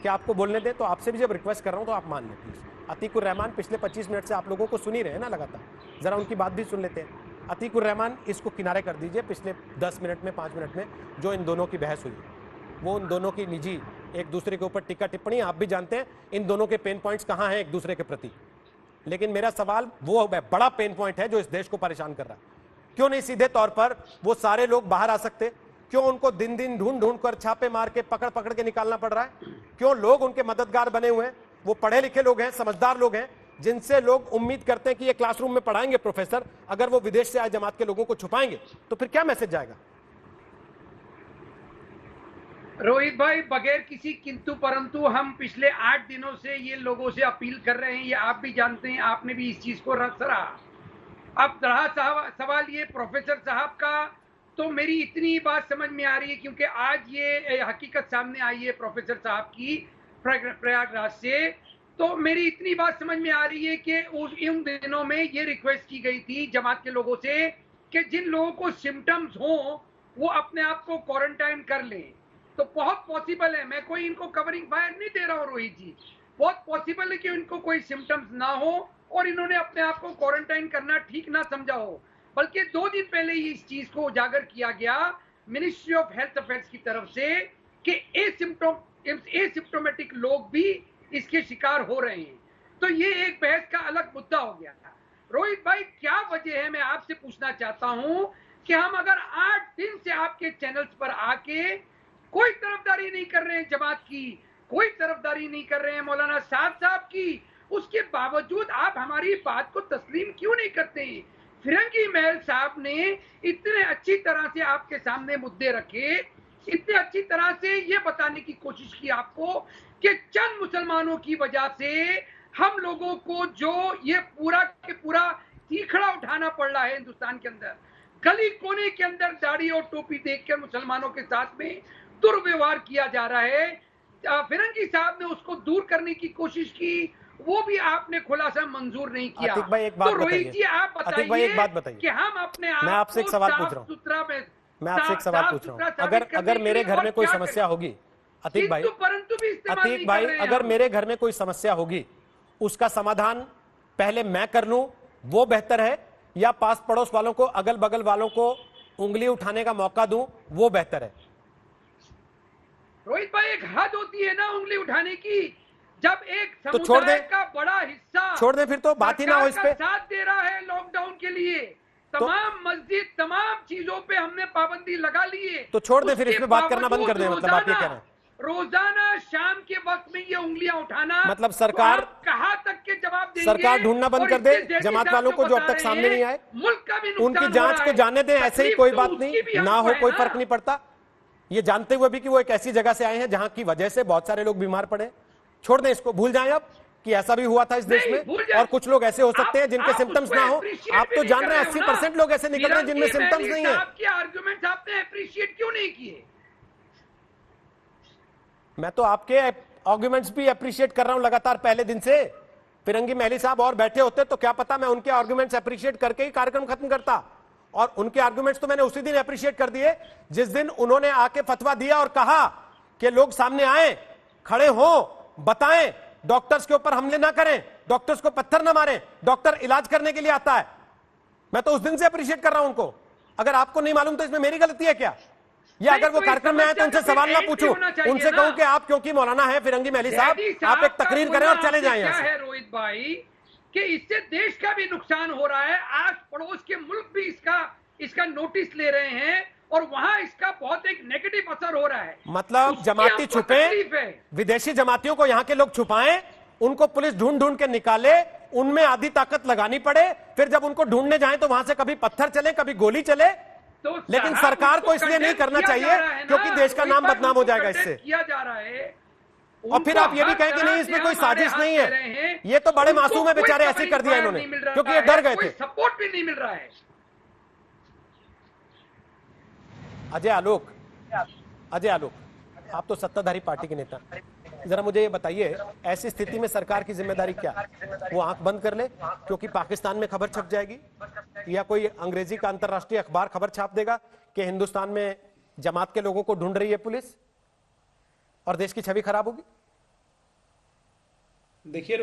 [SPEAKER 1] कि आपको बोलने दें, तो आपसे भी जब रिक्वेस्ट कर रहा हूं तो आप मान लें प्लीज। अतीकुर रहमान पिछले 25 मिनट से आप लोगों को सुन ही रहे हैं ना लगातार, जरा उनकी बात भी सुन लेते हैं। अतीकुर रहमान इसको किनारे कर दीजिए। पिछले 10 मिनट में 5 मिनट में जो इन दोनों की बहस हुई वो उन दोनों की निजी एक दूसरे के ऊपर टिक्का टिप्पणी, आप भी जानते हैं इन दोनों के पेन पॉइंट्स कहाँ हैं एक दूसरे के प्रति। लेकिन मेरा सवाल वो बड़ा पेन पॉइंट है जो इस देश को परेशान कर रहा है। क्यों नहीं सीधे तौर पर वो सारे लोग बाहर आ सकते? क्यों उनको दिन दिन ढूंढ ढूंढ कर छापे मार के पकड़ पकड़ के निकालना पड़ रहा है? क्यों लोग उनके मददगार बने हुए हैं? वो पढ़े लिखे लोग हैं, समझदार लोग हैं, जिनसे लोग उम्मीद करते हैं कि ये क्लासरूम में पढ़ाएंगे प्रोफेसर, अगर वो विदेश से आए जमात के लोगों को छुपाएंगे तो फिर क्या मैसेज जाएगा?
[SPEAKER 10] रोहित भाई, बगैर किसी किंतु परंतु हम पिछले 8 दिनों से ये लोगों से अपील कर रहे हैं, ये आप भी जानते हैं, आपने भी इस चीज को रहा। अब रहा सवाल ये प्रोफेसर साहब का, तो मेरी इतनी बात समझ में आ रही है क्योंकि आज ये हकीकत सामने आई है प्रोफेसर साहब की प्रयागराज से, तो मेरी इतनी बात समझ में आ रही है कि उन दिनों में ये रिक्वेस्ट की गई थी जमात के लोगों से कि जिन लोगों को सिम्टम्स हो वो अपने आप को क्वारंटाइन कर लें। तो बहुत पॉसिबल है, मैं कोई इनको कवरिंग फायर नहीं दे रहा हूँ रोहित जी, बहुत पॉसिबल है कि इनको कोई सिम्टम्स ना हो और इन्होंने अपने आप को क्वारंटाइन करना ठीक ना समझा हो, बल्कि 2 दिन पहले ही इस चीज को उजागर किया गया मिनिस्ट्री ऑफ हेल्थ अफेयर्स की तरफ से कि एसिम्प्टोमेटिक लोग भी इसके शिकार हो रहे हैं। तो ये एक बहस का अलग मुद्दा हो गया था। रोहित भाई, क्या वजह है, मैं आपसे पूछना चाहता हूं कि हम अगर 8 दिन से आपके चैनल्स पर आके कोई तरफदारी नहीं कर रहे हैं जमात की, कोई तरफदारी नहीं कर रहे हैं मौलाना साहब की, उसके बावजूद आप हमारी बात को तस्लीम क्यों नहीं करते हैं? फिरंगी महल साहब ने इतने अच्छी तरह से आपके सामने मुद्दे रखे, इतने अच्छी तरह से ये बताने की कोशिश की आपको कि चंद मुसलमानों की वजह से हम लोगों को जो ये पूरा के पूरा तीखड़ा उठाना पड़ रहा है हिंदुस्तान के अंदर, गली कोने के अंदर दाढ़ी और टोपी देखकर मुसलमानों के साथ में दुर्व्यवहार किया जा रहा है। फिरंगी साहब ने उसको दूर करने की कोशिश की, वो भी आपने खुलासा मंजूर नहीं किया।
[SPEAKER 1] अतीक भाई एक बात
[SPEAKER 10] तो रोहित जी आप बताइए कि हम अपने आप
[SPEAKER 1] मैं आपसे एक सवाल पूछ रहा हूँ, मैं आपसे एक सवाल पूछ रहा हूँ, अगर मेरे घर में कोई समस्या होगी, अतीक भाई अगर मेरे घर में कोई समस्या होगी उसका समाधान पहले मैं कर लूं वो बेहतर है, या पास पड़ोस वालों को, अगल बगल वालों को उंगली उठाने का मौका दूं वो बेहतर है?
[SPEAKER 10] रोहित भाई, एक हद होती है ना उंगली उठाने की। जब एक
[SPEAKER 1] तो छोड़ दे,
[SPEAKER 10] का बड़ा हिस्सा
[SPEAKER 1] छोड़ दे, फिर तो बात ही ना हो इस पे।
[SPEAKER 10] साथ दे रहा है लॉकडाउन के लिए, तमाम मस्जिद तमाम चीजों पे हमने पाबंदी लगा ली है,
[SPEAKER 1] तो छोड़ दे फिर, इस पे बात करना बंद कर दे, मतलब आप ये कह रहे हैं?
[SPEAKER 10] रोजाना शाम के वक्त में ये उंगलियां उठाना,
[SPEAKER 1] मतलब सरकार
[SPEAKER 10] तो कहाँ तक के जवाब देंगे?
[SPEAKER 1] सरकार ढूंढना बंद कर दे जमात वालों को जो अब तक सामने नहीं आए,
[SPEAKER 10] मुल्क का भी नुकसान
[SPEAKER 1] उनकी जांच को जाने दें, ऐसे ही कोई बात नहीं, ना हो कोई फर्क नहीं पड़ता, ये जानते हुए भी कि वो एक ऐसी जगह से आए हैं जहां की वजह से बहुत सारे लोग बीमार पड़े। छोड़ दें इसको, भूल जाएं अब कि ऐसा भी हुआ था इस देश में, और कुछ लोग ऐसे हो सकते हैं जिनके सिम्टम्स ना हो। आप तो जान रहे हैं 80% लोग ऐसे निकल रहे हैं जिनमें सिम्टम्स नहीं है।
[SPEAKER 10] आपके आर्गुमेंट्स आपने अप्रिशिएट क्यों नहीं किए?
[SPEAKER 1] मैं तो आपके आर्गुमेंट्स भी अप्रिशिएट कर रहा हूं लगातार पहले दिन से। फिरंगी महली साहब और बैठे होते तो क्या पता मैं उनके आर्गुमेंट्स अप्रिशिएट करके ही कार्यक्रम खत्म करता, और उनके आर्गुमेंट्स तो मैंने उसी दिन अप्रिशिएट कर दिए जिस दिन उन्होंने आके फतवा दिया और कहा कि लोग सामने आए, खड़े हों, बताएं, डॉक्टर्स के ऊपर हमले ना करें, डॉक्टर्स को पत्थर ना मारें, डॉक्टर इलाज करने के लिए आता है। मैं तो उस दिन से अप्रिशिएट कर रहा हूं उनको। अगर आपको नहीं मालूम तो इसमें मेरी गलती है क्या? या अगर वो कार्यक्रम में आए तो उनसे सवाल ना पूछूं, उनसे कहूं कि आप क्योंकि मौलाना है फिरंगी महली साहब, आप एक तकरीर करें और चले जाएं यहां से।
[SPEAKER 10] रोहित भाई कि इससे देश का भी नुकसान हो रहा है, आस पड़ोस के मुल्क भी इसका नोटिस ले रहे हैं और वहां इसका बहुत एक नेगेटिव असर हो रहा है।
[SPEAKER 1] मतलब जमाती छुपे, विदेशी जमातियों को यहाँ के लोग छुपाएं, उनको पुलिस ढूंढ ढूंढ के निकाले, उनमें आधी ताकत लगानी पड़े, फिर जब उनको ढूंढने जाएं तो वहां से कभी पत्थर चले कभी गोली चले। तो लेकिन सरकार को इसलिए नहीं करना चाहिए क्योंकि देश का नाम बदनाम हो जाएगा इससे।
[SPEAKER 10] किया जा रहा है
[SPEAKER 1] और फिर आप ये भी कहें कि नहीं इसमें कोई साजिश नहीं है, ये तो बड़े मासूम है बेचारे, ऐसे कर दिया इन्होंने क्योंकि ये डर गए थे।
[SPEAKER 10] सपोर्ट भी नहीं मिल रहा है।
[SPEAKER 1] अजय आलोक, आप तो सत्ताधारी पार्टी के नेता, जरा मुझे ये बताइए ऐसी स्थिति में सरकार की जिम्मेदारी क्या? वो आंख बंद कर ले क्योंकि पाकिस्तान में खबर छप जाएगी, या कोई अंग्रेजी का अंतरराष्ट्रीय अखबार खबर छाप देगा कि हिंदुस्तान में जमात के लोगों को ढूंढ रही है पुलिस, और देश की छवि खराब होगी?
[SPEAKER 7] देखिए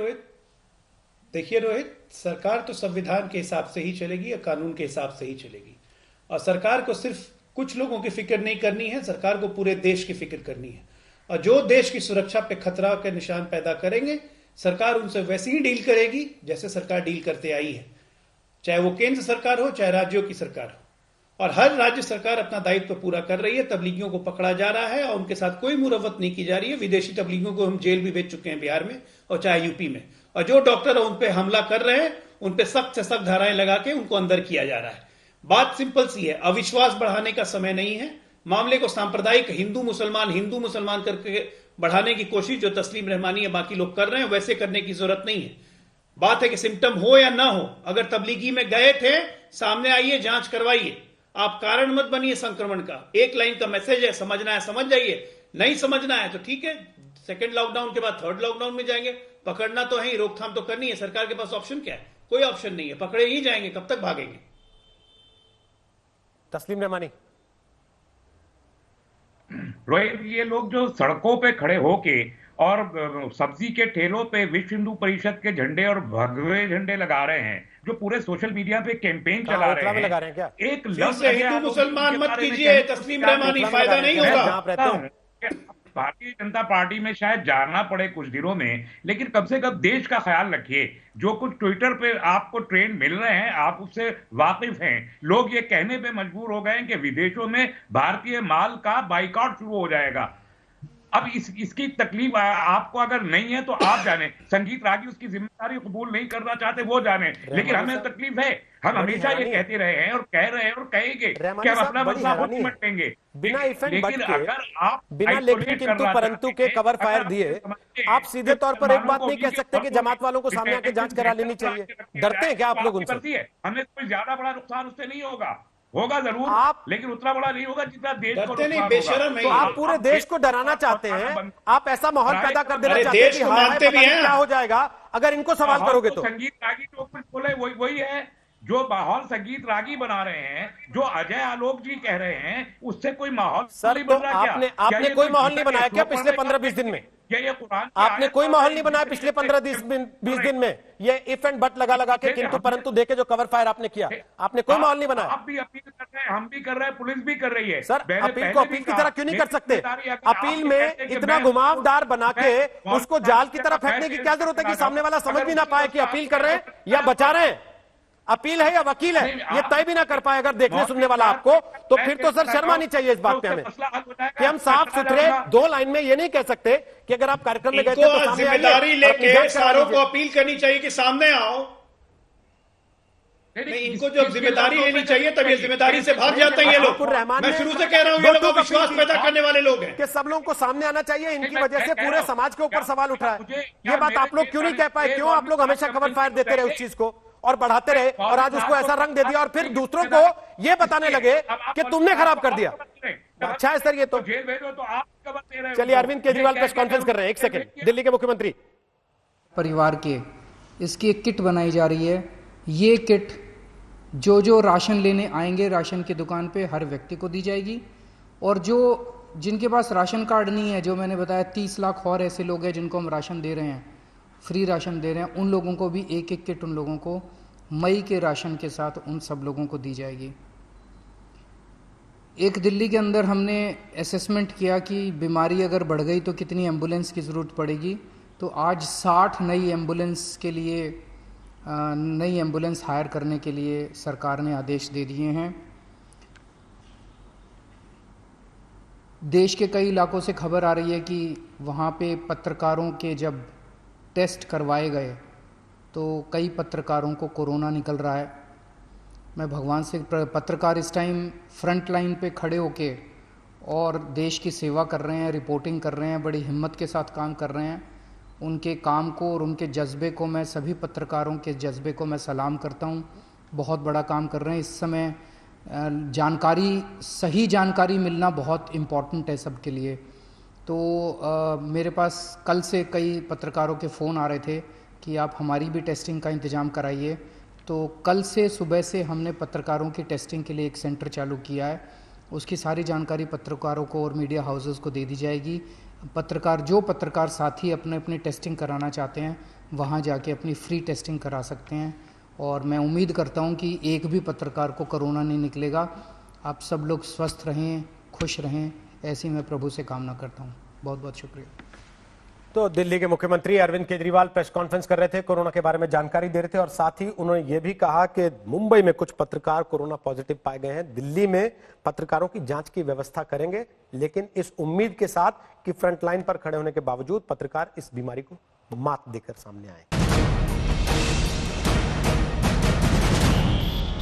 [SPEAKER 7] रोहित, सरकार तो संविधान के हिसाब से ही चलेगी या कानून के हिसाब से ही चलेगी, और सरकार को सिर्फ कुछ लोगों की फिक्र नहीं करनी है, सरकार को पूरे देश की फिक्र करनी है। और जो देश की सुरक्षा पे खतरा के निशान पैदा करेंगे, सरकार उनसे वैसे ही डील करेगी जैसे सरकार डील करते आई है, चाहे वो केंद्र सरकार हो चाहे राज्यों की सरकार हो। और हर राज्य सरकार अपना दायित्व पूरा कर रही है। तबलीगियों को पकड़ा जा रहा है और उनके साथ कोई मुरवत नहीं की जा रही है। विदेशी तबलीगियों को हम जेल भी भेज चुके हैं बिहार में और चाहे यूपी में, और जो डॉक्टर उन पर हमला कर रहे हैं उन पर सख्त से सख्त धाराएं लगा के उनको अंदर किया जा रहा है। बात सिंपल सी है, अविश्वास बढ़ाने का समय नहीं है। मामले को सांप्रदायिक हिंदू मुसलमान करके बढ़ाने की कोशिश जो तस्लीम रहमानी या बाकी लोग कर रहे हैं, वैसे करने की जरूरत नहीं है। बात है कि सिम्टम हो या ना हो, अगर तबलीगी में गए थे सामने आइए, जांच करवाइए, आप कारण मत बनिए संक्रमण का। एक लाइन का मैसेज है, समझना है समझ जाइए, नहीं समझना है तो ठीक है, सेकेंड लॉकडाउन के बाद थर्ड लॉकडाउन में जाएंगे। पकड़ना तो है ही, रोकथाम तो करनी है। सरकार के पास ऑप्शन क्या है? कोई ऑप्शन नहीं है, पकड़े ही जाएंगे, कब तक भागेंगे?
[SPEAKER 1] तस्लीम रहमानी।
[SPEAKER 6] रोहित, ये लोग जो सड़कों पे खड़े होके और सब्जी के ठेलों पे विश्व हिंदू परिषद के झंडे और भगवे झंडे लगा रहे हैं, जो पूरे सोशल मीडिया पे कैंपेन चला रहे हैं,
[SPEAKER 1] क्या?
[SPEAKER 6] एक
[SPEAKER 7] हिंदू मुसलमान मत कीजिए तस्लीम रहमानी, फायदा नहीं होगा।
[SPEAKER 6] भारतीय जनता पार्टी में शायद जाना पड़े कुछ दिनों में, लेकिन कम से कम देश का ख्याल रखिए। जो कुछ ट्विटर पे आपको ट्रेंड मिल रहे हैं, आप उससे वाकिफ हैं। लोग ये कहने पे मजबूर हो गए हैं कि विदेशों में भारतीय माल का बाइकआउट शुरू हो जाएगा। अब इसकी तकलीफ आपको अगर नहीं है तो आप जाने। संगीत रागी उसकी जिम्मेदारी कबूल नहीं करना चाहते, वो जाने, लेकिन हमें तकलीफ है। हम हमेशा ये कहते रहे हैं और कह रहे हैं और कहेंगे कि हम अपना मसला खुद निपटेंगे।
[SPEAKER 1] लेकिन अगर आप बिना लेकिन किंतु परंतु के कवर फायर दिए, आप सीधे तौर पर एक बात नहीं कह सकते कि जमात वालों को सामने आके जांच करा लेनी चाहिए। डरते हैं क्या आप लोग उनसे?
[SPEAKER 6] हमें कोई ज्यादा बड़ा नुकसान उससे नहीं होगा जरूर, आप लेकिन उतना बड़ा नहीं होगा जितना देश को
[SPEAKER 7] नहीं, बेशरम है।
[SPEAKER 1] तो आप पूरे देश को डराना चाहते हैं, आप ऐसा माहौल पैदा कर देना चाहते हैं कि
[SPEAKER 7] मानते भी हैं।
[SPEAKER 1] क्या हो जाएगा अगर इनको सवाल करोगे तो?
[SPEAKER 6] संगीत रागी जो कुछ बोले वही है, जो माहौल संगीत रागी बना रहे हैं, जो अजय आलोक जी कह रहे हैं, उससे कोई माहौल
[SPEAKER 1] नहीं बन रहा। आपने कोई माहौल नहीं बनाया क्या पिछले 15-20 दिन में? आपने कोई माहौल नहीं बनाया पिछले 15-20 दिन में? ये इफ एंड बट लगा के किंतु परंतु देके जो कवर फायर आपने किया, आपने कोई माहौल नहीं बनाया।
[SPEAKER 6] आप भी अपील कर रहे हैं, हम भी कर रहे हैं, पुलिस भी कर रही है।
[SPEAKER 1] सर, अपील को अपील की तरह क्यों नहीं कर सकते? अपील में इतना घुमावदार बना के उसको जाल की तरह फेंकने की क्या जरूरत है कि सामने वाला समझ भी ना पाए कि अपील कर रहे हैं या बचा रहे हैं? अपील है या वकील है, ये तय भी ना कर पाए अगर देखने सुनने वाला आपको, तो फिर तो सर शर्म आनी चाहिए इस बात पे हमें कि हम साफ सुथरे 2 लाइन में ये नहीं कह सकते कि अगर आप कार्यक्रम में गए थे तो सामने
[SPEAKER 5] जिम्मेदारी लेके सारों को अपील करनी चाहिए कि सामने आओ। नहीं, इनको जो जिम्मेदारी लेनी चाहिए तब ये जिम्मेदारी से भाग जाते हैं ये लोग। मैं शुरू से कह रहा हूं ये लोग विश्वास पैदा करने वाले लोग हैं
[SPEAKER 1] कि सब लोगों को सामने आना चाहिए, इनकी वजह से पूरे समाज के ऊपर सवाल उठ रहा है। ये बात आप लोग क्यों नहीं कह पाए? क्यों आप लोग हमेशा खबर फायर देते रहे उस चीज को और बढ़ाते रहे और आज उसको ऐसा रंग दे दिया और फिर दूसरों को ये बताने लगे कि तुमने खराब कर दिया? अच्छा है सर ये तो। चलिए अरविंद केजरीवाल प्रेस कॉन्फ्रेंस कर रहे हैं, एक सेकंड। दिल्ली के मुख्यमंत्री
[SPEAKER 11] परिवार के इसकी एक किट बनाई जा रही है। ये किट जो राशन लेने आएंगे राशन की दुकान पे हर व्यक्ति को दी जाएगी, और जो जिनके पास राशन कार्ड नहीं है, जो मैंने बताया 30 लाख और ऐसे लोग हैं जिनको हम राशन दे रहे हैं, फ्री राशन दे रहे हैं, उन लोगों को भी एक एक किट उन लोगों को मई के राशन के साथ उन सब लोगों को दी जाएगी। एक दिल्ली के अंदर हमने असेसमेंट किया कि बीमारी अगर बढ़ गई तो कितनी एम्बुलेंस की ज़रूरत पड़ेगी, तो आज 60 नई एम्बुलेंस के लिए नई एम्बुलेंस हायर करने के लिए सरकार ने आदेश दे दिए हैं। देश के कई इलाकों से खबर आ रही है कि वहाँ पे पत्रकारों के जब टेस्ट करवाए गए तो कई पत्रकारों को कोरोना निकल रहा है। मैं भगवान से, पत्रकार इस टाइम फ्रंट लाइन पे खड़े होके और देश की सेवा कर रहे हैं, रिपोर्टिंग कर रहे हैं, बड़ी हिम्मत के साथ काम कर रहे हैं। उनके काम को और उनके जज्बे को, मैं सभी पत्रकारों के जज्बे को मैं सलाम करता हूं। बहुत बड़ा काम कर रहे हैं। इस समय जानकारी, सही जानकारी मिलना बहुत इम्पॉर्टेंट है सबके लिए। तो मेरे पास कल से कई पत्रकारों के फ़ोन आ रहे थे कि आप हमारी भी टेस्टिंग का इंतज़ाम कराइए। तो कल से सुबह से हमने पत्रकारों की टेस्टिंग के लिए एक सेंटर चालू किया है। उसकी सारी जानकारी पत्रकारों को और मीडिया हाउसेस को दे दी जाएगी। जो पत्रकार साथी अपने टेस्टिंग कराना चाहते हैं वहाँ जाके अपनी फ्री टेस्टिंग करा सकते हैं, और मैं उम्मीद करता हूँ कि एक भी पत्रकार को कोरोना नहीं निकलेगा। आप सब लोग स्वस्थ रहें, खुश रहें, ऐसी मैं प्रभु से कामना करता हूँ। बहुत बहुत शुक्रिया।
[SPEAKER 1] तो दिल्ली के मुख्यमंत्री अरविंद केजरीवाल प्रेस कॉन्फ्रेंस कर रहे थे, कोरोना के बारे में जानकारी दे रहे थे, और साथ ही उन्होंने ये भी कहा कि मुंबई में कुछ पत्रकार कोरोना पॉजिटिव पाए गए हैं। दिल्ली में पत्रकारों की जांच की व्यवस्था करेंगे, लेकिन इस उम्मीद के साथ कि फ्रंटलाइन पर खड़े होने के बावजूद पत्रकार इस बीमारी को मात देकर सामने आए।